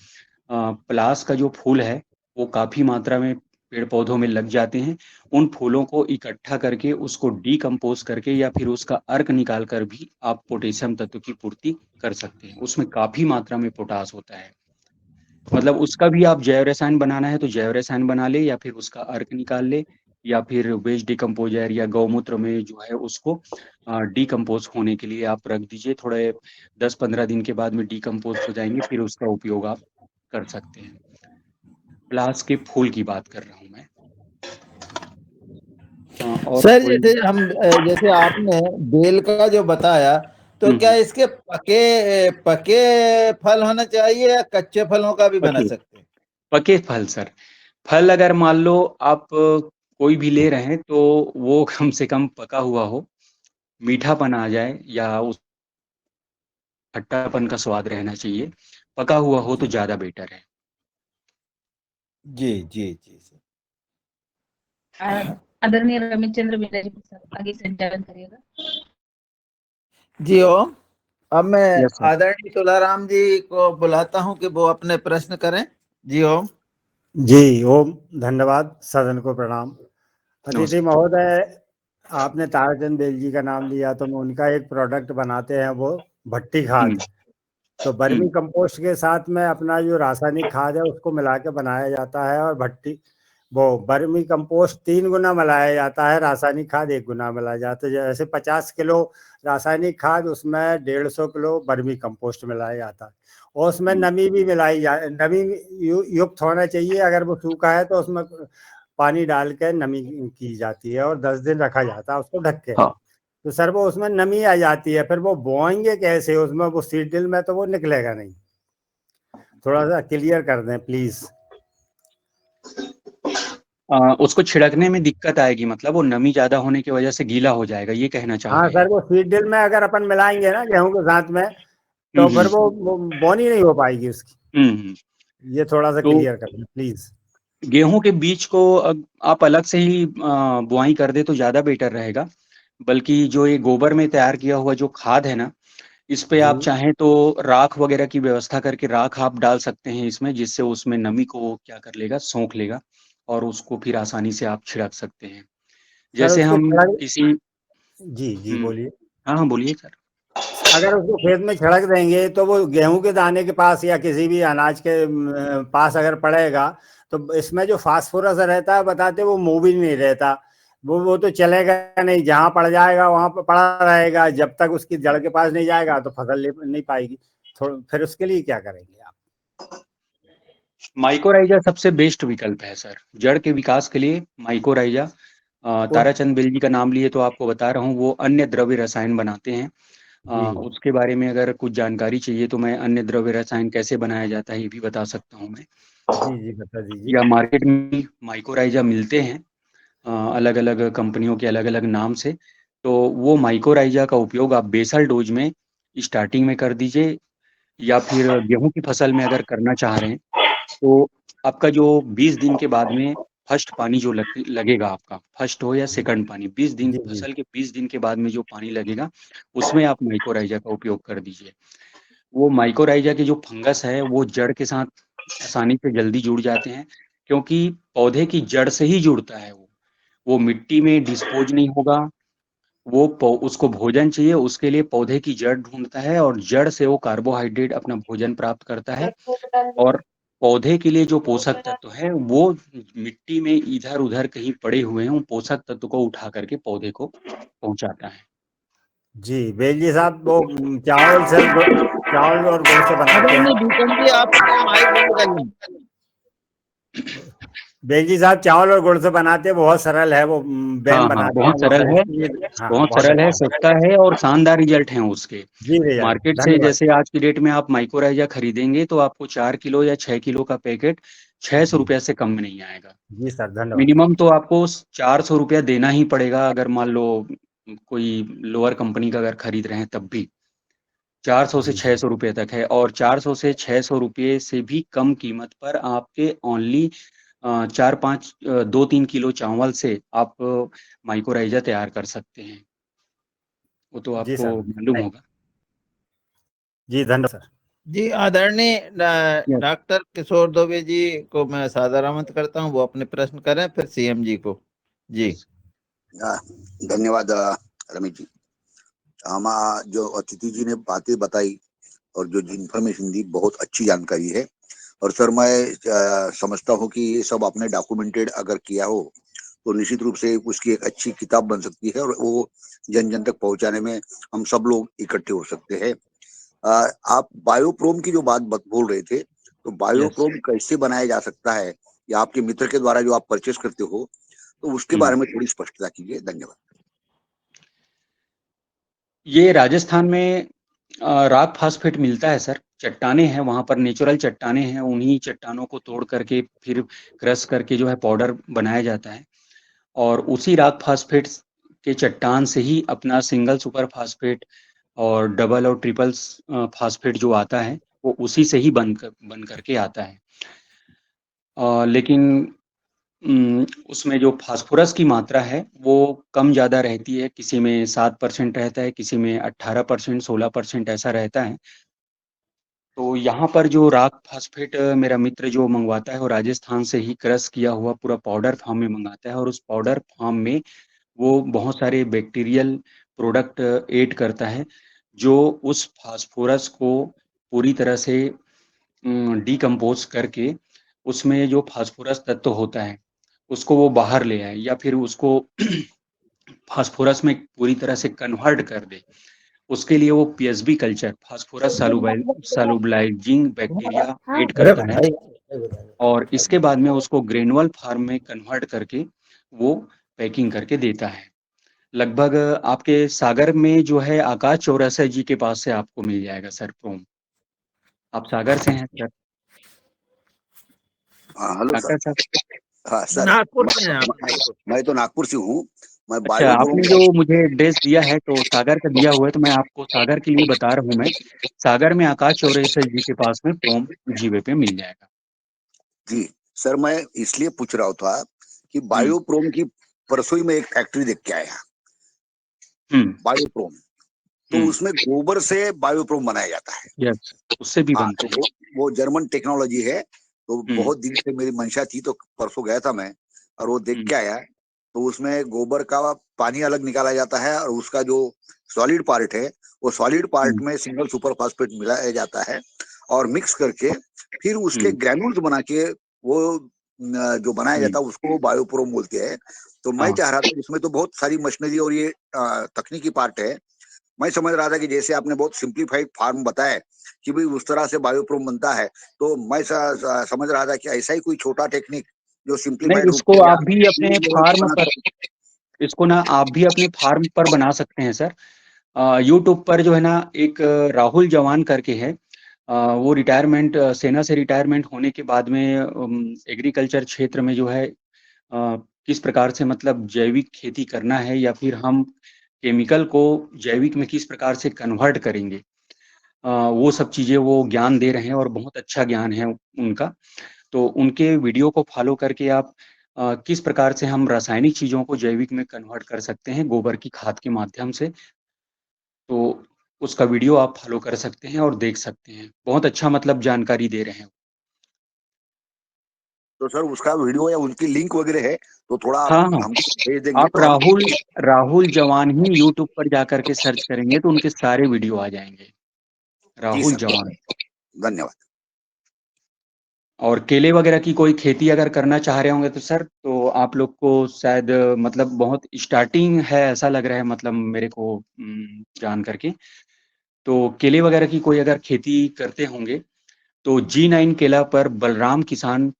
पलास का जो फूल है वो काफी मात्रा में पेड़ पौधों में लग जाते हैं। उन फूलों को इकट्ठा करके उसको डीकम्पोज करके या फिर उसका अर्क निकाल कर भी आप पोटेशियम तत्व की पूर्ति कर सकते हैं। उसमें काफी मात्रा में पोटास होता है। मतलब उसका भी आप जैव रसायन बनाना है तो जैव रसायन बना ले, या फिर उसका अर्क निकाल ले, या फिर वेस्ट डिकम्पोजर या गौमूत्र में जो है उसको डीकम्पोज होने के लिए आप रख दीजिए। थोड़े 10-15 दिन के बाद में डीकम्पोज हो जाएंगे, फिर उसका उपयोग आप कर सकते हैं। प्लास के फूल की बात कर रहा हूँ मैं। और सर कोई जैसे आपने बेल का जो बताया, तो क्या इसके पके फल होना चाहिए या कच्चे फलों का भी बना सकते हैं? पके फल सर, फल अगर मान लो आप कोई भी ले रहे हैं तो वो कम से कम पका हुआ हो, मीठापन आ जाए या उस खट्टापन का स्वाद रहना चाहिए, पका हुआ हो तो ज्यादा बेटर है। जी जी जी सर। आदरणीय रमेश चंद्र मीना जी सर आगे संचालन करिएगा। जी ओम। अब मैं यस सर। आदरणीय तुलाराम जी को बुलाता हूं कि वो अपने प्रश्न करें। जी ओम। जी ओम, धन्यवाद, सदन को प्रणाम। अतिथि महोदय, आपने ताराचंद बेल जी का नाम लिया तो मैं उनका एक प्रोडक्ट बनाते हैं वो भट्टी खाद। तो बर्मी कंपोस्ट के साथ में अपना जो रासायनिक खाद है उसको मिला के बनाया जाता है, और भट्टी वो बर्मी कंपोस्ट 3 गुना मिलाया जाता है, रासायनिक खाद 1 गुना मिलाया जाता है। जैसे 50 किलो रासायनिक खाद, उसमें 150 किलो बर्मी कंपोस्ट मिलाया जाता है, और उसमें नमी भी नमी युक्त होना चाहिए। अगर वो सूखा है तो उसमें पानी डाल के नमी की जाती है और 10 दिन रखा जाता है उसको ढक के। हाँ। तो सर वो उसमें नमी आ जाती है, फिर वो बोएंगे कैसे उसमें? वो सीड ड्रिल में तो वो निकलेगा नहीं। थोड़ा सा क्लियर कर दें प्लीज। उसको छिड़कने में दिक्कत आएगी, मतलब वो नमी ज्यादा होने की वजह से गीला हो जाएगा, ये कहना चाह हाँ रहे सर, हैं। वो सीड ड्रिल में अगर अपन मिलाएंगे ना गेहूं के साथ में, तो फिर वो बोनी नहीं हो पाएगी उसकी। ये थोड़ा सा तो क्लियर कर दें प्लीज। गेहूं के बीज को आप अलग से ही बुआई कर दे तो ज्यादा बेटर रहेगा। बल्कि जो ये गोबर में तैयार किया हुआ जो खाद है ना, इस पे आप जी चाहें तो राख वगैरह की व्यवस्था करके राख आप डाल सकते हैं इसमें, जिससे उसमें नमी को क्या कर लेगा, सोख लेगा, और उसको फिर आसानी से आप छिड़क सकते हैं। सर जैसे उसको हम छिड़क किसी जी बोलिए। हाँ बोलिए सर। अगर उसको खेत में छिड़क देंगे तो वो गेहूं के दाने के पास या किसी भी अनाज के पास अगर पड़ेगा, तो इसमें जो फास्फोरस रहता है बताते, वो मूव भी नहीं रहता। वो तो चलेगा नहीं, जहां पड़ जाएगा वहां पर पड़ा रहेगा। जब तक उसकी जड़ के पास नहीं जाएगा तो फसल नहीं पाएगी। फिर उसके लिए क्या करेंगे आप? माइकोराइजा सबसे बेस्ट विकल्प है सर, जड़ के विकास के लिए माइकोराइजा। ताराचंद बेल जी का नाम लिए तो आपको बता रहा हूँ, वो अन्य द्रव्य रसायन बनाते हैं। जी उसके बारे में अगर कुछ जानकारी चाहिए तो मैं अन्य द्रव्य रसायन कैसे बनाया जाता है ये भी बता सकता हूँ मैं। जी बता दीजिए। या मार्केट में माइकोराइजा मिलते हैं अलग अलग कंपनियों के अलग अलग नाम से। तो वो माइकोराइजा का उपयोग आप बेसल डोज में स्टार्टिंग में कर दीजिए, या फिर गेहूं की फसल में अगर करना चाह रहे हैं तो आपका जो 20 दिन के बाद में फर्स्ट पानी जो लगेगा आपका, फर्स्ट हो या सेकंड पानी, 20 दिन जी जी फसल के 20 दिन के बाद में जो पानी लगेगा उसमें आप माइकोराइजा का उपयोग कर दीजिए। वो माइकोराइजा के जो फंगस है वो जड़ के साथ आसानी से जल्दी जुड़ जाते हैं, क्योंकि पौधे की जड़ से ही जुड़ता है वो मिट्टी में डिस्पोज नहीं होगा। उसको भोजन चाहिए, उसके लिए पौधे की जड़ ढूंढता है और जड़ से वो कार्बोहाइड्रेट अपना भोजन प्राप्त करता है। और पौधे के लिए जो पोषक तत्व है वो मिट्टी में इधर उधर कहीं पड़े हुए हैं, उन पोषक तत्व को उठा करके पौधे को पहुंचाता है। जी बेल जी साहब, वो चावल और गुड़ से बनाते हैं। भूषण जी, आप अपना माइक बंद करिए। बेल जी साहब चावल और गुड़ से बनाते हैं, बहुत सरल है वो, बहन हाँ बनाते हैं बहुत वो सरल है, हाँ, बहुत सरल है, अच्छा है। सस्ता है और शानदार रिजल्ट हैं उसके। जी भैया, मार्केट से धन्यवाद। जैसे आज की डेट में आप माइकोराइजा खरीदेंगे तो आपको 4 किलो या 6 किलो का पैकेट 600 जी रुपया से कम में नहीं आएगा। जी सर, धन्यवाद। मिनिमम तो आपको 400 रुपया देना ही पड़ेगा, अगर मान लो कोई लोअर कंपनी का अगर खरीद रहे हैं तब भी 400 से जी 600 रुपये तक है। और 400 से 600 रुपये से भी कम कीमत पर आपके ओनली 4-5 2-3 किलो चावल से आप माइकोराइजा तैयार कर सकते हैं, वो तो जी आपको सर, मालूम होगा। जी धन्यवाद सर। जी, आदरणीय डॉक्टर किशोर दुबे जी को मैं सादर आमंत्रित करता हूँ, वो अपने प्रश्न करें, फिर सीएम जी को। जी धन्यवाद रमेश जी। हम जो अतिथि जी ने बातें बताई और जो इन्फॉर्मेशन दी, बहुत अच्छी जानकारी है। और सर मैं समझता हूँ कि ये सब आपने डॉक्यूमेंटेड अगर किया हो तो निश्चित रूप से उसकी एक अच्छी किताब बन सकती है और वो जन जन तक पहुंचाने में हम सब लोग इकट्ठे हो सकते हैं। आप बायोप्रोम की जो बात बोल रहे थे, तो बायोप्रोम कैसे बनाया जा सकता है, या आपके मित्र के द्वारा जो आप परचेस करते हो, तो उसके बारे में थोड़ी स्पष्टता कीजिए। धन्यवाद। ये राजस्थान में रॉक फास्फेट मिलता है सर, चट्टाने हैं वहाँ पर, नेचुरल चट्टाने हैं, उन्हीं चट्टानों को तोड़ करके फिर क्रश करके जो है पाउडर बनाया जाता है। और उसी रॉक फास्फेट के चट्टान से ही अपना सिंगल सुपर फास्फेट और डबल और ट्रिपल फास्फेट जो आता है वो उसी से ही बन करके आता है। लेकिन उसमें जो फास्फोरस की मात्रा है वो कम ज़्यादा रहती है, किसी में 7% रहता है, किसी में 18%, 16% ऐसा रहता है। तो यहाँ पर जो रॉक फास्फेट मेरा मित्र जो मंगवाता है वो राजस्थान से ही क्रश किया हुआ पूरा पाउडर फॉर्म में मंगाता है, और उस पाउडर फॉर्म में वो बहुत सारे बैक्टीरियल प्रोडक्ट ऐड करता है जो उस फास्फोरस को पूरी तरह से डिकम्पोज करके उसमें जो फास्फोरस तत्व होता है उसको वो बाहर ले आए, या फिर उसको फास्फोरस में पूरी तरह से कन्वर्ट कर दे। उसके लिए वो PSB culture, phosphorus solubilising bacteria add करता है, और इसके बाद में उसको ग्रेनुअल फॉर्म में कन्वर्ट करके वो पैकिंग करके देता है। लगभग आपके सागर में जो है आकाश चौरसिया जी के पास से आपको मिल जाएगा सर प्रोम। आप सागर से हैं सर? Hello sir. डॉक्टर साहब, हाँ सर, नागपुर से हैं आप? नागपुर। मैं तो नागपुर से हूँ। मैं अच्छा, बायोप्रोम आपने जो मुझे एड्रेस दिया है तो सागर का दिया हुआ है, तो मैं आपको सागर के लिए बता रहा हूँ। मैं सागर में आकाश चौरसिया जी के पास में प्रोम जीवे पे मिल जाएगा। जी सर, मैं इसलिए पूछ रहा था कि बायोप्रोम की परसों ही मैं एक फैक्ट्री देख के आया, बायोप्रोम। तो उसमें गोबर से बायोप्रोम बनाया जाता है। यस, उससे भी हाँ, बनते हैं। तो वो जर्मन टेक्नोलॉजी है। तो बहुत दिन से मेरी मंशा थी, तो परसों गया था मैं और वो देख के आया। तो उसमें गोबर का पानी अलग निकाला जाता है और उसका जो सॉलिड पार्ट है वो सॉलिड पार्ट में सिंगल सुपर फास्फेट मिलाया जाता है और मिक्स करके फिर उसके ग्रैन्यूल्स बना के वो जो बनाया जाता है उसको बायोप्रोम बोलते हैं। तो मैं चाह रहा था, उसमें तो बहुत सारी मशीनरी और ये तकनीकी पार्ट है। मैं समझ रहा था कि जैसे आपने बहुत सिंप्लीफाइड फार्म बताया कि भाई उस तरह से बायोप्रोम बनता है, तो मैं समझ रहा था कि ऐसा ही कोई छोटा टेक्निक जो नहीं, सिंप्लीफाइड रूप इसको में आप भी अपने फार्म पर, इसको ना आप भी अपने फार्म पर बना सकते हैं सर। यूट्यूब पर जो है ना एक राहुल जवान करके है, वो रिटायरमेंट, सेना से रिटायरमेंट होने के बाद में एग्रीकल्चर क्षेत्र में जो है किस प्रकार से मतलब जैविक खेती करना है या फिर हम केमिकल को जैविक में किस प्रकार से कन्वर्ट करेंगे, वो सब चीज़ें वो ज्ञान दे रहे हैं और बहुत अच्छा ज्ञान है उनका। तो उनके वीडियो को फॉलो करके आप किस प्रकार से हम रासायनिक चीज़ों को जैविक में कन्वर्ट कर सकते हैं गोबर की खाद के माध्यम से। तो उसका वीडियो आप फॉलो कर सकते हैं और देख सकते हैं। बहुत अच्छा मतलब जानकारी दे रहे हैं। तो सर उसका वीडियो या उनकी लिंक वगैरह है तो थोड़ा आप हाँ, हाँ। हमको भेज देंगे आप तो हम राहुल जवान ही यूट्यूब पर जाकर के सर्च करेंगे तो उनके सारे वीडियो आ जाएँगे। जी राहुल सर, जवान। धन्यवाद। और केले वगैरह की कोई खेती अगर करना चाह रहे होंगे तो सर, तो आप लोग को शायद मतलब बहुत स्टार्टिंग है ऐसा लग रहा है मतलब मेरे को जान करके। तो केले वगैरह की कोई अगर खेती करते होंगे, तो G9 केला पर बलराम किसान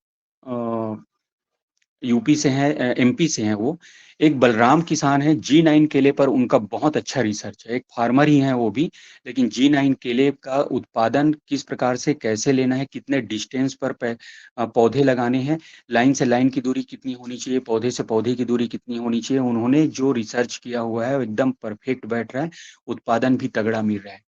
यूपी से हैं एमपी से हैं वो। एक बलराम किसान हैं, G9 केले पर उनका बहुत अच्छा रिसर्च है। एक फार्मर ही हैं वो भी, लेकिन G9 केले का उत्पादन किस प्रकार से कैसे लेना है, कितने डिस्टेंस पर पौधे लगाने हैं, लाइन से लाइन की दूरी कितनी होनी चाहिए, पौधे से पौधे की दूरी कितनी होनी चाहिए, उन्होंने जो रिसर्च किया हुआ है, वो एकदम परफेक्ट बैठ रहा है, उत्पादन भी तगड़ा मिल रहा है।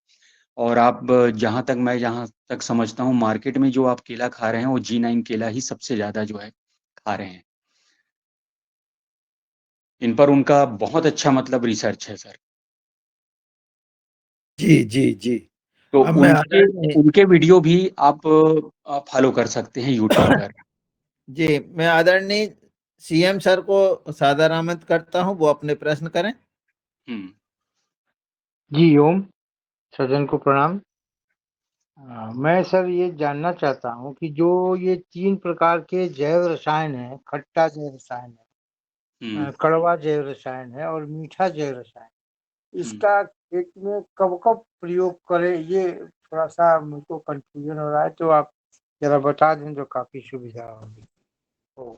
और आप जहाँ तक समझता हूँ मार्केट में जो आप केला खा रहे हैं, वो G9 केला ही सबसे ज़्यादा जो है खा रहे हैं। इन पर उनका बहुत अच्छा मतलब रिसर्च है सर। जी जी जी। तो अब मैं आदरणीय उनके वीडियो भी आप फॉलो कर सकते हैं यूट्यूब पर। जी, मैं आदरणीय सीएम सर को सादर आमंत्रित करता हूं, वो अपने प्रश्न करें। हम्म। जी ओम, सदन को प्रणाम। मैं सर ये जानना चाहता हूँ कि जो ये 3 प्रकार के जैव रसायन हैं, खट्टा जैव रसायन है, हम्म। कड़वा जैव रसायन है और मीठा जैव रसायन, हम्म। इसका खेत में कब-कब प्रयोग करें, ये थोड़ा-सा मुझको कन्फ्यूजन हो रहा है, तो आप ज़रा बता दें तो काफ़ी सुविधा होगी। ओम।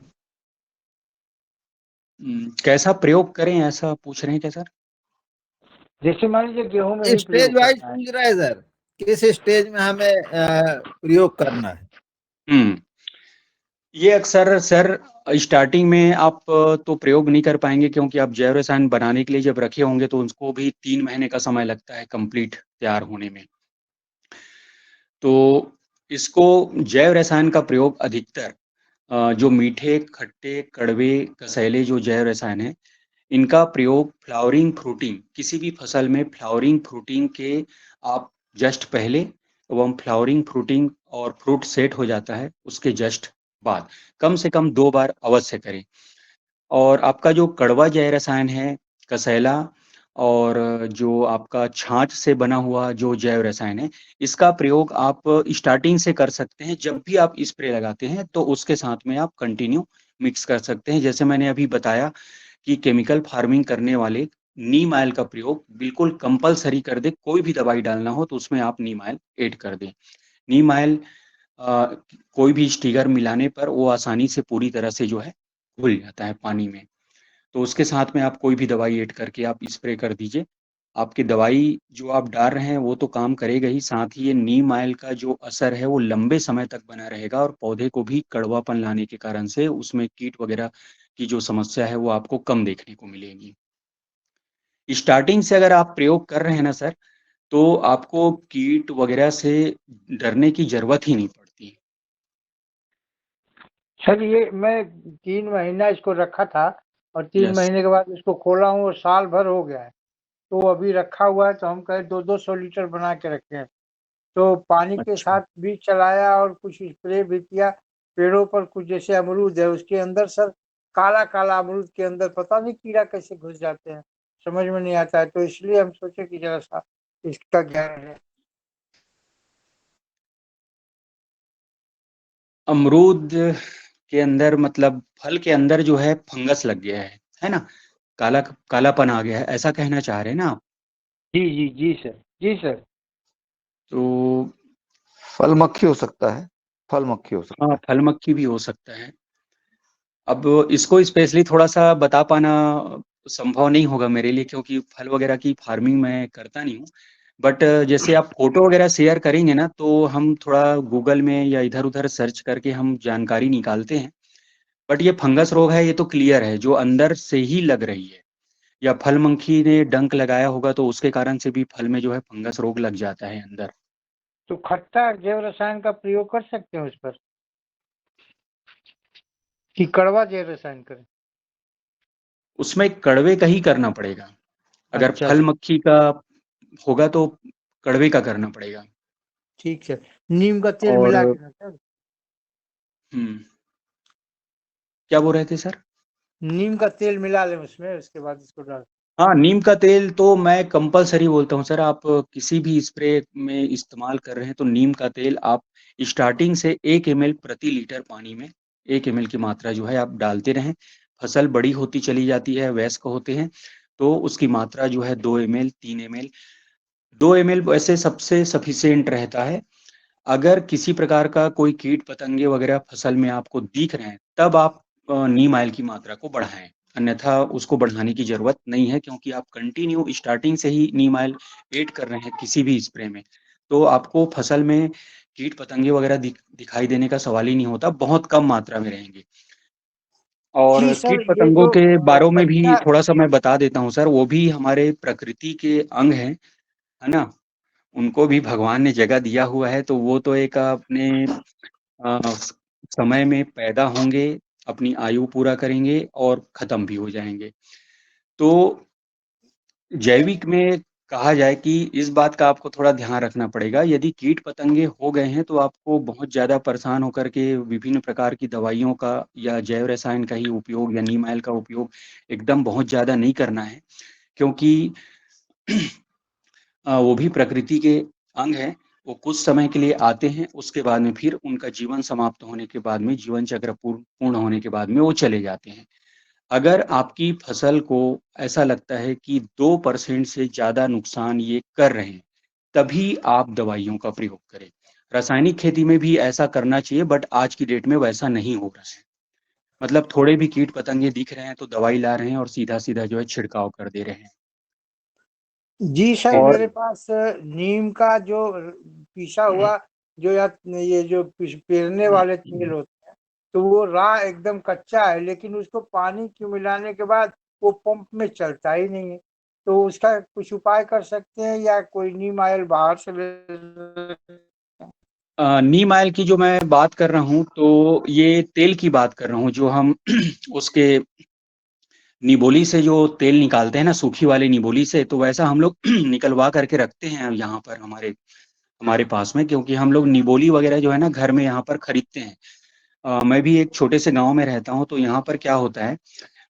कैसा प्रयोग करें ऐसा पूछ रहे हैं क्या सर? जैसे मान लीजिए गेहूँ में ही स्टेज प्रयोग वाइज करना है। पूछ रहे हैं सर, किस स्टेज में हमें प्रयोग करना है। हम्म। ये अक्सर सर स्टार्टिंग में आप तो प्रयोग नहीं कर पाएंगे, क्योंकि आप जैव रसायन बनाने के लिए जब रखे होंगे तो उसको भी 3 महीने का समय लगता है कंप्लीट तैयार होने में। तो इसको जैव रसायन का प्रयोग अधिकतर जो मीठे, खट्टे, कड़वे, कसैले जो जैव रसायन हैं, इनका प्रयोग फ्लावरिंग फ्रूटिंग, किसी भी फसल में फ्लावरिंग फ्रूटिंग के आप जस्ट पहले एवं फ्लावरिंग फ्रूटिंग और फ्रूट सेट हो जाता है उसके जस्ट बाद कम से कम 2 बार अवश्य करें। और आपका जो कड़वा जैव रसायन है, कसैला और जो आपका छाछ से बना हुआ जो जैव रसायन है, इसका प्रयोग आप स्टार्टिंग से कर सकते हैं। जब भी आप स्प्रे लगाते हैं तो उसके साथ में आप कंटिन्यू मिक्स कर सकते हैं। जैसे मैंने अभी बताया कि केमिकल फार्मिंग करने वाले नीम ऑयल का प्रयोग बिल्कुल कंपल्सरी कर दें। कोई भी दवाई डालना हो तो उसमें आप नीम ऑयल ऐड कर दें। नीम ऑयल कोई भी स्टिगर मिलाने पर वो आसानी से पूरी तरह से जो है घुल जाता है पानी में। तो उसके साथ में आप कोई भी दवाई ऐड करके आप स्प्रे कर दीजिए। आपकी दवाई जो आप डाल रहे हैं वो तो काम करेगा ही, साथ ही ये नीम ऑयल का जो असर है वो लंबे समय तक बना रहेगा और पौधे को भी कड़वापन लाने के कारण से उसमें कीट वगैरह की जो समस्या है वो आपको कम देखने को मिलेगी। स्टार्टिंग से अगर आप प्रयोग कर रहे हैं ना सर, तो आपको कीट वगैरह से डरने की ज़रूरत ही नहीं पड़ती। सर ये मैं 3 महीना इसको रखा था और 3 यस। महीने के बाद इसको खोला हूँ और साल भर हो गया है। तो अभी रखा हुआ है तो हम कहे 2-200 लीटर बना के रखे हैं। तो पानी के अच्छा। साथ भी चलाया और कुछ स्प्रे भी किया। पेड़ों पर कुछ जैसे अमरूद है उसके अंदर सर काला-काला अमरूद के अंदर पता नहीं कीड़ा कैसे घुस जाते हैं, समझ में नहीं आता है। तो इसलिए हम सोचे कि ज़रा-सा इसका ज्ञान है। अमरूद के अंदर मतलब फल के अंदर जो है फंगस लग गया है ना? कालापन आ गया है, ऐसा कहना चाह रहे हैं ना आप? जी, जी, जी सर। जी सर। तो फल मक्खी हो सकता है, फल मक्खी हो सकता हाँ, है। फल मक्खी भी हो सकता है। अब इसको स्पेशली थोड़ा-सा बता पाना संभव नहीं होगा मेरे लिए, क्योंकि फल वगैरह की फार्मिंग मैं करता नहीं हूँ। बट जैसे आप फ़ोटो वगैरह शेयर करेंगे ना, तो हम थोड़ा गूगल में या इधर-उधर सर्च करके हम जानकारी निकालते हैं। बट ये फंगस रोग है, ये तो क्लियर है, जो अंदर से ही लग रही है। या फल मक्खी ने डंक लगाया होगा तो उसके कारण से भी फल में जो है फंगस रोग लग जाता है अंदर। तो खट्टा जैव रसायन का प्रयोग कर सकते हैं उस पर? कि कड़वा जैव रसायन करें? उसमें कड़वे का ही करना पड़ेगा। अगर अच्छा फल मक्खी का होगा तो कड़वे का करना पड़ेगा। ठीक है, नीम का तेल और मिला के ना सर? क्या बोल रहे थे सर? नीम का तेल मिला लें उसमें, उसके बाद इसको डाल। हाँ, नीम का तेल तो मैं कंपल्सरी बोलता हूँ सर। आप किसी भी स्प्रे में इस्तेमाल कर रहे हैं तो नीम का तेल आप स्टार्टिंग से 1 ml प्रति लीटर पानी में 1 ml की मात्रा जो है आप डालते रहें। फसल बड़ी होती चली जाती है, वयस्क होते हैं, तो उसकी मात्रा जो है 2 ml 3 ml 2 ml वैसे सबसे सफिशिएंट रहता है। अगर किसी प्रकार का कोई कीट पतंगे वगैरह फसल में आपको दिख रहे हैं, तब आप नीम ऑयल की मात्रा को बढ़ाएं, अन्यथा उसको बढ़ाने की जरूरत नहीं है, क्योंकि आप कंटिन्यू स्टार्टिंग से ही नीम ऑयल ऐड कर रहे हैं किसी भी स्प्रे में, तो आपको फसल में कीट पतंगे वगैरह दिखाई देने का सवाल ही नहीं होता, बहुत कम मात्रा में रहेंगे। और जी सर, कीट ये पतंगों जो के बारे में भी कच्चा थोड़ा सा मैं बता देता हूँ सर, वो भी हमारे प्रकृति के अंग हैं, है ना? उनको भी भगवान ने जगह दिया हुआ है, तो वो तो एक अपने समय में पैदा होंगे, अपनी आयु पूरा करेंगे और खत्म भी हो जाएंगे। तो जैविक में कहा जाए कि इस बात का आपको थोड़ा ध्यान रखना पड़ेगा। यदि कीट पतंगे हो गए हैं तो आपको बहुत ज़्यादा परेशान होकर के विभिन्न प्रकार की दवाइयों का या जैव रसायन का ही उपयोग या नीम ऑयल का उपयोग एकदम बहुत ज़्यादा नहीं करना है, क्योंकि वो भी प्रकृति के अंग हैं। वो कुछ समय के लिए आते हैं, उसके बाद में फिर उनका जीवन समाप्त होने के बाद में, जीवन चक्र पूर्ण होने के बाद में वो चले जाते हैं। अगर आपकी फसल को ऐसा लगता है कि 2% से ज़्यादा नुकसान ये कर रहे हैं, तभी आप दवाइयों का प्रयोग करें। रासायनिक खेती में भी ऐसा करना चाहिए, बट आज की डेट में वैसा नहीं हो रहा है। मतलब थोड़े भी कीट पतंगे दिख रहे हैं तो दवाई ला रहे हैं और सीधा-सीधा जो है छिड़काव कर दे रहे हैं। जी सर, और मेरे पास नीम का जो पिसा हुआ जो या ये जो पेरने वाले तेल होते हैं, तो वो एकदम कच्चा है, लेकिन उसको पानी क्यों मिलाने के बाद वो पंप में चलता ही नहीं है। तो उसका कुछ उपाय कर सकते हैं या कोई नीम ऑयल बाहर से ले? नीम ऑयल की जो मैं बात कर रहा हूँ, तो ये तेल की बात कर रहा हूँ, जो हम उसके निबोली से जो तेल निकालते हैं ना, सूखी वाली निबोली से, तो वैसा हम लोग निकलवा करके रखते हैं यहाँ पर हमारे हमारे पास में, क्योंकि हम लोग निबोली वगैरह जो है ना घर में यहाँ पर खरीदते हैं। मैं भी एक छोटे से गांव में रहता हूँ, तो यहाँ पर क्या होता है,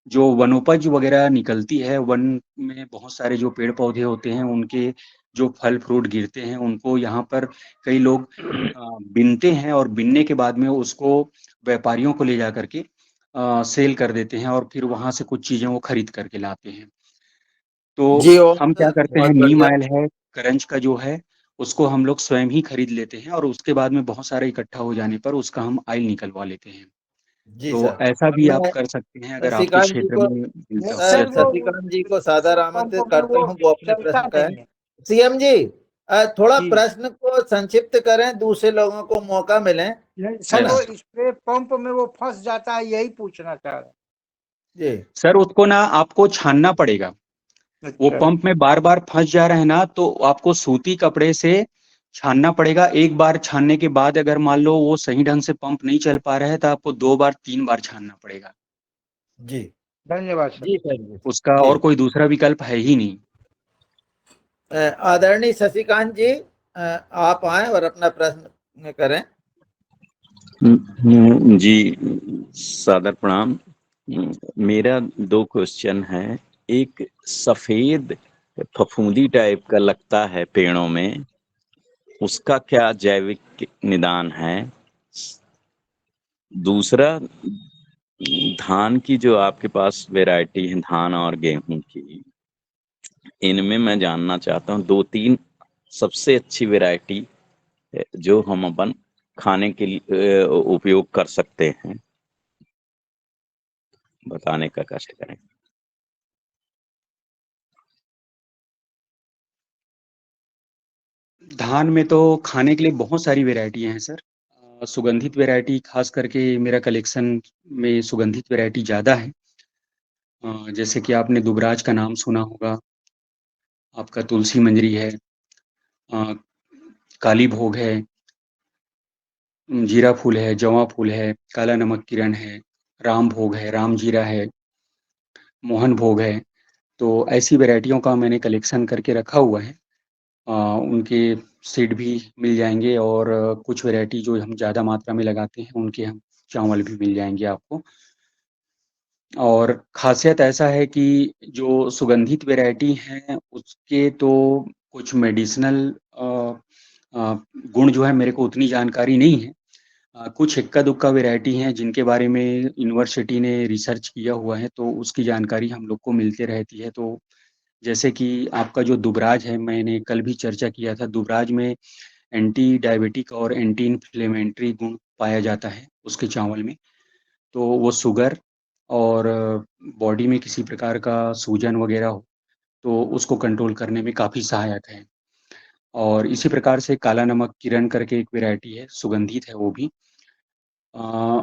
जो वनोपज वगैरह निकलती है, वन में बहुत सारे जो पेड़ पौधे होते हैं, उनके जो फल फ्रूट गिरते हैं, उनको यहाँ पर कई लोग बीनते हैं, और बीनने के बाद में उसको व्यापारियों को ले जा करके सेल कर देते हैं, और फिर वहां से कुछ चीजें वो खरीद करके लाते हैं। तो जी ओम हम क्या सर, करते हैं, बहुत नीम बढ़िया। ऑयल है, करंज का जो है, उसको हम लोग स्वयं ही खरीद लेते हैं, और उसके बाद में बहुत सारा इकट्ठा हो जाने पर उसका हम ऑयल निकलवा लेते हैं। जी तो सर, ऐसा भी आप मैं कर सकते हैं अगर आपके शशिकांत जी क्षेत्र को में मिलता हो। Sir yes sir. Shashikant ji को सादर आमंत्रित पंप में करता वो हूँ, वो अपने चलता प्रश्न करें। नहीं है। सीएम जी, थोड़ा जी प्रश्न को संक्षिप्त करें, दूसरे लोगों को मौका मिले, नहीं है सर, ना? वो स्प्रे पंप में वो फंस जाता है, यही पूछना चाह रहे जी सर उसको ना आपको छानना पड़ेगा। हैं। वो अच्छा पंप में बार बार फंस जा रहे हैं ना, तो आपको सूती कपड़े से छानना पड़ेगा। एक बार छानने के बाद अगर मान लो वो सही ढंग से पंप नहीं चल पा रहा है, तो आपको 2 बार 3 बार छानना पड़ेगा। जी धन्यवाद सर। जी सर जी। उसका जी और कोई दूसरा विकल्प है ही नहीं। आदरणीय शशिकांत जी, आप आए और अपना प्रश्न करें। जी, सादर प्रणाम। मेरा 2 क्वेश्चन है। एक सफेद फफूंदी टाइप का लगता है पेड़ों में, उसका क्या जैविक निदान है? दूसरा, धान की जो आपके पास वैरायटी है, धान और गेहूं की, इनमें मैं जानना चाहता हूँ 2-3 सबसे अच्छी वैरायटी जो हम अपन खाने के लिए उपयोग कर सकते हैं, बताने का कष्ट करें। धान में तो खाने के लिए बहुत सारी वैरायटियां हैं सर। सुगंधित वैरायटी खास करके मेरा कलेक्शन में सुगंधित वैरायटी ज़्यादा है। जैसे कि आपने दुबराज का नाम सुना होगा, आपका तुलसी मंजरी है, अ, काली भोग है, जीरा फूल है, जवां फूल है, काला नमक किरण है, राम भोग है, राम जीरा है, मोहन भोग है। तो ऐसी वैरायटियों का मैंने कलेक्शन करके रखा हुआ है। उनके सीड भी मिल जाएंगे और कुछ वैरायटी जो हम ज़्यादा मात्रा में लगाते हैं उनके हम चावल भी मिल जाएंगे आपको। और खासियत ऐसा है कि जो सुगंधित वैरायटी हैं उसके तो कुछ मेडिसिनल गुण जो है मेरे को उतनी जानकारी नहीं है। कुछ इक्का-दुक्का वैरायटी हैं जिनके बारे में यूनिवर्सिटी ने रिसर्च किया हुआ है, तो उसकी जानकारी हम लोग को मिलते रहती है। तो जैसे कि आपका जो दुबराज है, मैंने कल भी चर्चा किया था, दुबराज में एंटी डायबिटिक और एंटी इन्फ्लेमेटरी गुण पाया जाता है उसके चावल में। तो वो शुगर और बॉडी में किसी प्रकार का सूजन वगैरह हो, तो उसको कंट्रोल करने में काफ़ी सहायक है। और इसी प्रकार से काला नमक किरण करके एक वैरायटी है, सुगंधित है वो भी।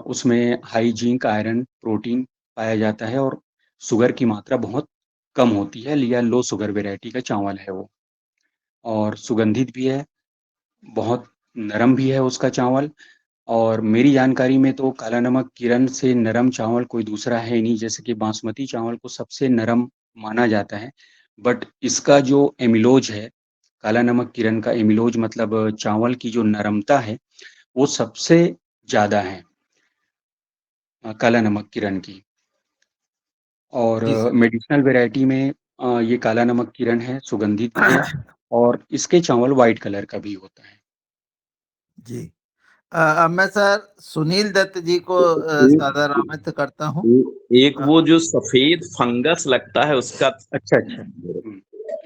उसमें हाई जिंक, आयरन, प्रोटीन पाया जाता है और शुगर की मात्रा बहुत कम होती है, या लो शुगर वैरायटी का चावल है वो। और सुगंधित भी है, बहुत नरम भी है उसका चावल। और मेरी जानकारी में तो काला नमक किरण से नरम चावल कोई दूसरा है ही नहीं। जैसे कि बासमती चावल को सबसे नरम माना जाता है, बट इसका जो एमिलोज है, काला नमक किरण का एमिलोज मतलब चावल की जो नरमता है, वो सबसे ज़्यादा है काला नमक किरण की। और जी सर। मेडिसिनल वैरायटी में ये काला नमक किरण है, सुगंधित भी है और इसके चावल व्हाइट कलर का भी होता है। जी। अब मैं सर सुनील दत्त जी को सादर आमंत्रित करता हूँ। एक वो जो सफेद फंगस लगता है उसका, अच्छा, अच्छा। हुँ।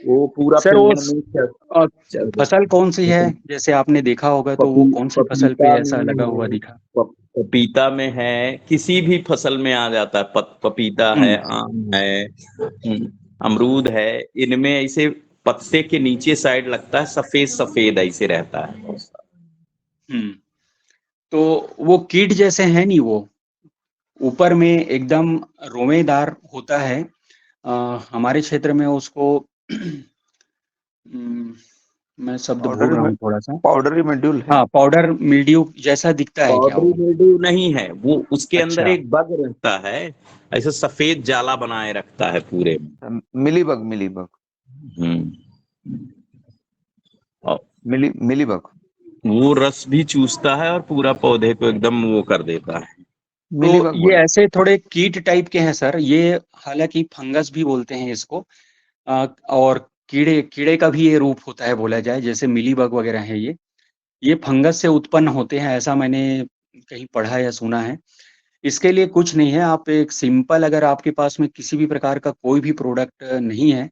वो पूरा सर वो पेड़ में अ, चल फसल कौन-सी है? जैसे आपने देखा होगा तो वो कौन-सी फसल पे पपीता ऐसा लगा हुआ में, दिखा? पपीता में है, किसी भी फसल में आ जाता है। पपीता है, हुँ, आम है, अमरूद है, इनमें ऐसे पत्ते के नीचे साइड लगता है, सफेद सफेद ऐसे रहता है बहुत सारा। हुँ। तो वो कीट जैसे हैं नहीं वो, ऊपर में एकदम रोवेदार होता है। हमारे क्षेत्र में उसको उम, मैं शब्द भूल रहा हूँ थोड़ा-सा। पाउडरी मेड्यूल है। हाँ, पाउडर मिल्ड्यू जैसा दिखता है क्या पाउडरी वो? मिल्ड्यू नहीं है वो, उसके अंदर अच्छा। एक बग रहता है, ऐसे सफेद जाला बनाए रखता है पूरे में। मिलीबग, मिलीबग, और मिलीबग। वो रस भी चूसता है और पूरा पौधे को एकदम वो कर देता है। तो मिलीबग ये बोल। ऐसे थोड़े कीट टाइप के हैं सर, ये हालाँकि फंगस भी बोलते हैं इसको। और कीड़े कीड़े का भी ये रूप होता है बोला जाए, जैसे मिलीबग वगैरह है ये। ये फंगस से उत्पन्न होते हैं, ऐसा मैंने कहीं पढ़ा या सुना है। इसके लिए कुछ नहीं है, आप एक सिंपल, अगर आपके पास में किसी भी प्रकार का कोई भी प्रोडक्ट नहीं है,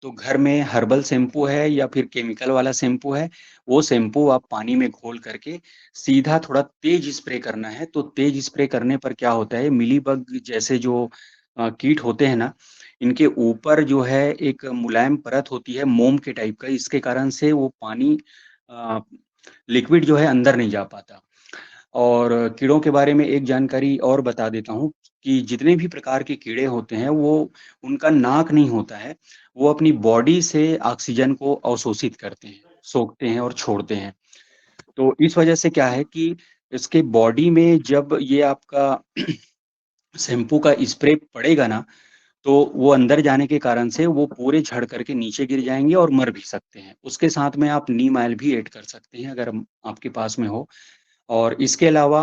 तो घर में हर्बल शैम्पू है या फिर केमिकल वाला शैम्पू है, वो शैम्पू आप पानी में घोल करके सीधा थोड़ा तेज़ स्प्रे करना है। तो तेज़ स्प्रे करने पर क्या होता है, मिलीबग जैसे जो कीट होते हैं ना, इनके ऊपर जो है एक मुलायम परत होती है मोम के टाइप का, इसके कारण से वो पानी अ, लिक्विड जो है अंदर नहीं जा पाता। और कीड़ों के बारे में एक जानकारी और बता देता हूँ कि जितने भी प्रकार के कीड़े होते हैं वो, उनका नाक नहीं होता है, वो अपनी बॉडी से ऑक्सीजन को अवशोषित करते हैं, सोखते हैं और छोड़ते हैं। तो इस वजह से क्या है कि इसके बॉडी में जब ये आपका शैम्पू का स्प्रे पड़ेगा ना, तो वो अंदर जाने के कारण से वो पूरे झड़ करके नीचे गिर जाएँगे और मर भी सकते हैं। उसके साथ में आप नीम ऑयल भी ऐड कर सकते हैं अगर आपके पास में हो। और इसके अलावा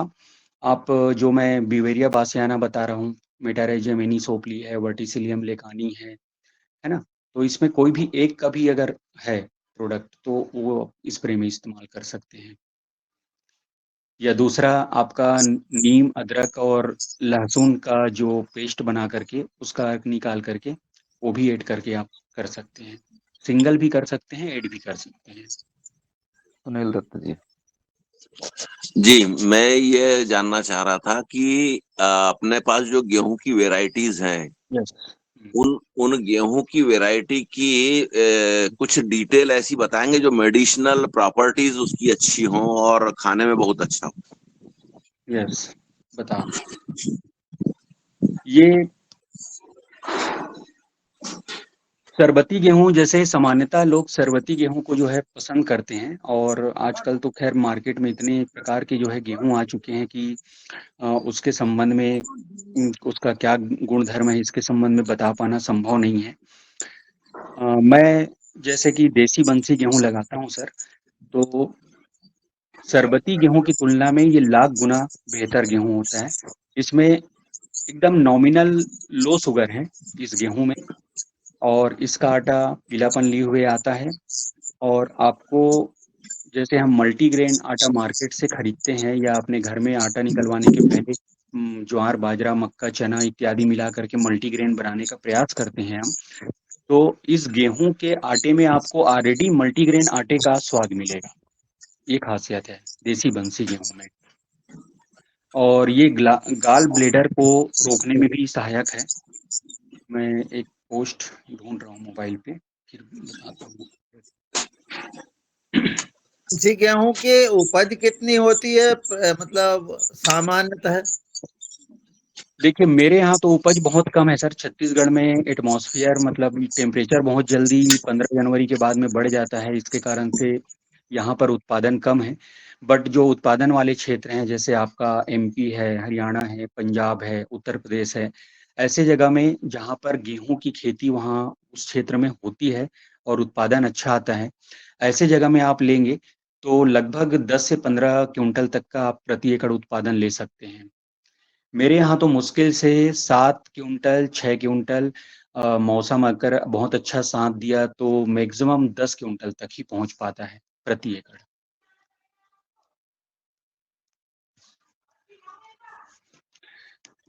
आप जो मैं बिवेरिया बासियाना बता रहा हूँ, मेटाराइज़ियम एनिसोप्ली है, वर्टिसिलियम लेकानी है ना? तो इसमें कोई भी एक का भी अगर है प्रोडक्ट तो वो स्प्रे में इस्तेमाल कर सकते हैं। या दूसरा आपका नीम, अदरक और लहसुन का जो पेस्ट बना करके उसका निकाल करके वो भी ऐड करके आप कर सकते हैं। सिंगल भी कर सकते हैं, ऐड भी कर सकते हैं। सुनील दत्त जी। जी, मैं ये जानना चाह रहा था कि अपने पास जो गेहूं की वेराइटीज हैं, यस। उन गेहूं की वैरायटी की कुछ डिटेल ऐसी बताएंगे जो मेडिसिनल प्रॉपर्टीज उसकी अच्छी हों और खाने में बहुत अच्छा हो। यस, बता ये शरबती गेहूं, जैसे सामान्यतः लोग शरबती गेहूं को जो है पसंद करते हैं, और आजकल तो खैर मार्केट में इतने प्रकार के जो है गेहूं आ चुके हैं कि उसके संबंध में उसका क्या गुणधर्म है इसके संबंध में बता पाना संभव नहीं है। मैं जैसे कि देसी बंसी गेहूं लगाता हूं सर, तो शरबती गेहूं की तुलना में ये लाख गुना बेहतर गेहूं होता है। इसमें एकदम नॉमिनल लो शुगर है इस गेहूं में, और इसका आटा पीलापन लिए हुए आता है। और आपको, जैसे हम मल्टीग्रेन आटा मार्केट से खरीदते हैं या अपने घर में आटा निकलवाने के पहले ज्वार, बाजरा, मक्का, चना इत्यादि मिला करके मल्टीग्रेन बनाने का प्रयास करते हैं हम, तो इस गेहूं के आटे में आपको ऑलरेडी मल्टीग्रेन आटे का स्वाद मिलेगा। ये खासियत है देसी बंसी गेहूं में। और ये गाल ब्लेडर को रोकने में भी सहायक है। मैं एक पोस्ट ढूंढ रहा हूँ मोबाइल पे, फिर बताता हूँ। इसी गेहूं की उपज कितनी होती है मतलब सामान्यतः? देखिए मेरे यहाँ तो उपज बहुत कम है सर। छत्तीसगढ़ में एटमॉस्फेयर मतलब टेम्परेचर बहुत जल्दी 15 जनवरी के बाद में बढ़ जाता है, इसके कारण से यहाँ पर उत्पादन कम है। बट जो उत्पादन वाले क्षेत्र हैं, जैसे आपका एमपी है, हरियाणा है, पंजाब है, उत्तर प्रदेश है, ऐसे जगह में जहाँ पर गेहूं की खेती वहाँ उस क्षेत्र में होती है और उत्पादन अच्छा आता है, ऐसे जगह में आप लेंगे तो लगभग 10 से 15 क्विंटल तक का आप प्रति एकड़ उत्पादन ले सकते हैं। मेरे यहाँ तो मुश्किल से 7 क्विंटल 6 क्विंटल, मौसम अगर बहुत अच्छा साथ दिया तो मैक्सिमम 10 क्विंटल तक ही पहुंच पाता है प्रति एकड़।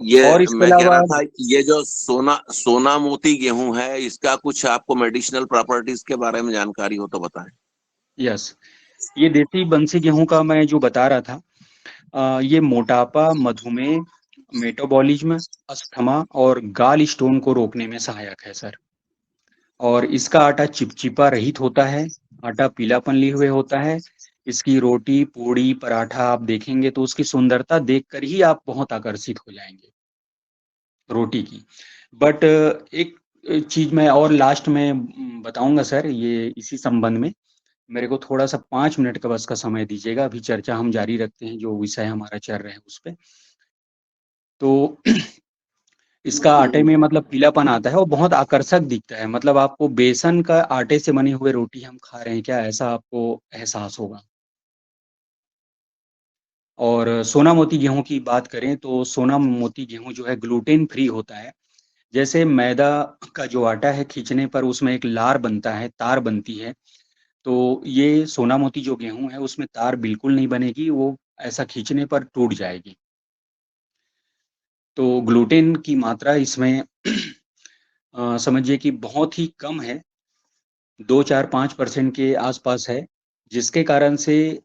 ये और इसके मैं कह अलावा रहा था, ये जो सोना मोती गेहूं है, इसका कुछ आपको मेडिसिनल प्रॉपर्टीज के बारे में जानकारी हो तो बताएं। यस, ये देसी बंसी गेहूं का मैं जो बता रहा था, ये मोटापा, मधुमेह, मेटाबॉलिज्म, अस्थमा और गाल स्टोन को रोकने में सहायक है सर। और इसका आटा चिपचिपा रहित होता है, आटा पीलापन लिए हुए होता है। इसकी रोटी, पूड़ी, पराठा आप देखेंगे तो उसकी सुंदरता देखकर ही आप बहुत आकर्षित हो जाएंगे रोटी की। बट एक चीज मैं और लास्ट में बताऊंगा सर, ये इसी संबंध में। मेरे को थोड़ा सा 5 मिनट का बस का समय दीजिएगा, अभी चर्चा हम जारी रखते हैं जो विषय हमारा चल रहा है उस पे। तो इसका आटे में मतलब पीलापन आता है और बहुत आकर्षक दिखता है, मतलब आपको बेसन का आटे से बनी हुई रोटी हम खा रहे हैं क्या, ऐसा आपको एहसास होगा। और सोना मोती गेहूं की बात करें तो सोना मोती गेहूं जो है ग्लूटेन फ्री होता है। जैसे मैदा का जो आटा है, खींचने पर उसमें एक लार बनता है, तार बनती है, तो ये सोना मोती जो गेहूं है उसमें तार बिल्कुल नहीं बनेगी, वो ऐसा खींचने पर टूट जाएगी। तो ग्लूटेन की मात्रा इसमें समझिए कि बहुत ही कम है, 2-4-5% के आसपास है, जिसके कारण से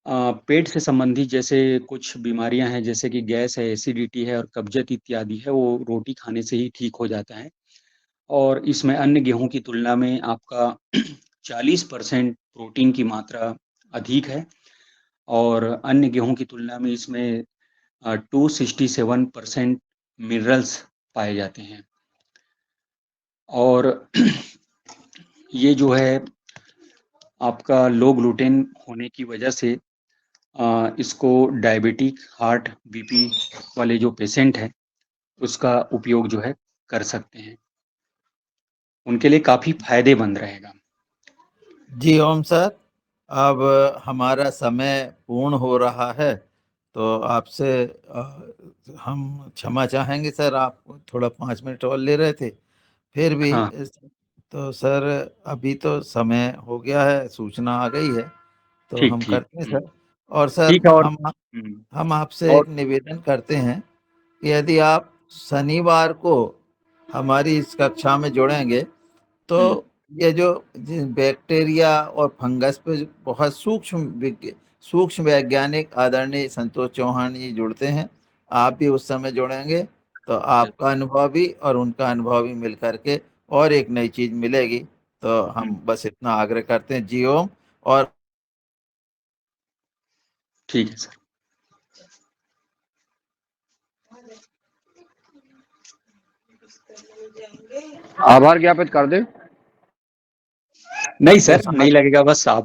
पेट से संबंधित जैसे कुछ बीमारियां हैं, जैसे कि गैस है, एसिडिटी है और कब्जियत इत्यादि है, वो रोटी खाने से ही ठीक हो जाता है। और इसमें अन्य गेहूं की तुलना में आपका 40% प्रोटीन की मात्रा अधिक है, और अन्य गेहूं की तुलना में इसमें 267% मिनरल्स पाए जाते हैं। और ये जो है आपका लो ग्लूटेन होने की वजह से इसको डायबिटिक, हार्ट, बीपी वाले जो पेशेंट हैं उसका उपयोग जो है कर सकते हैं, उनके लिए काफी फायदेमंद रहेगा। जी ओम सर, अब हमारा समय पूर्ण हो रहा है, तो आपसे हम क्षमा चाहेंगे सर, आप थोड़ा 5 मिनट और ले रहे थे फिर भी हाँ, तो सर अभी तो समय हो गया है, सूचना आ गई है, तो ठीक हम ठीक। करते हैं सर। और सर ठीक है। और हम आपसे और एक निवेदन करते हैं कि यदि आप शनिवार को हमारी इस कक्षा में जुड़ेंगे तो ये जो बैक्टीरिया और फंगस पे बहुत सूक्ष्म वैज्ञानिक आदरणीय संतोष चौहान जी जुड़ते हैं, आप भी उस समय जुड़ेंगे तो आपका अनुभव भी और उनका अनुभव भी मिल करके और एक नई चीज मिलेगी। तो हम बस इतना आग्रह करते हैं। जी ओम। और ठीक है सर। आभार ज्ञापित कर दे। नहीं सर, नहीं लगेगा, बस आप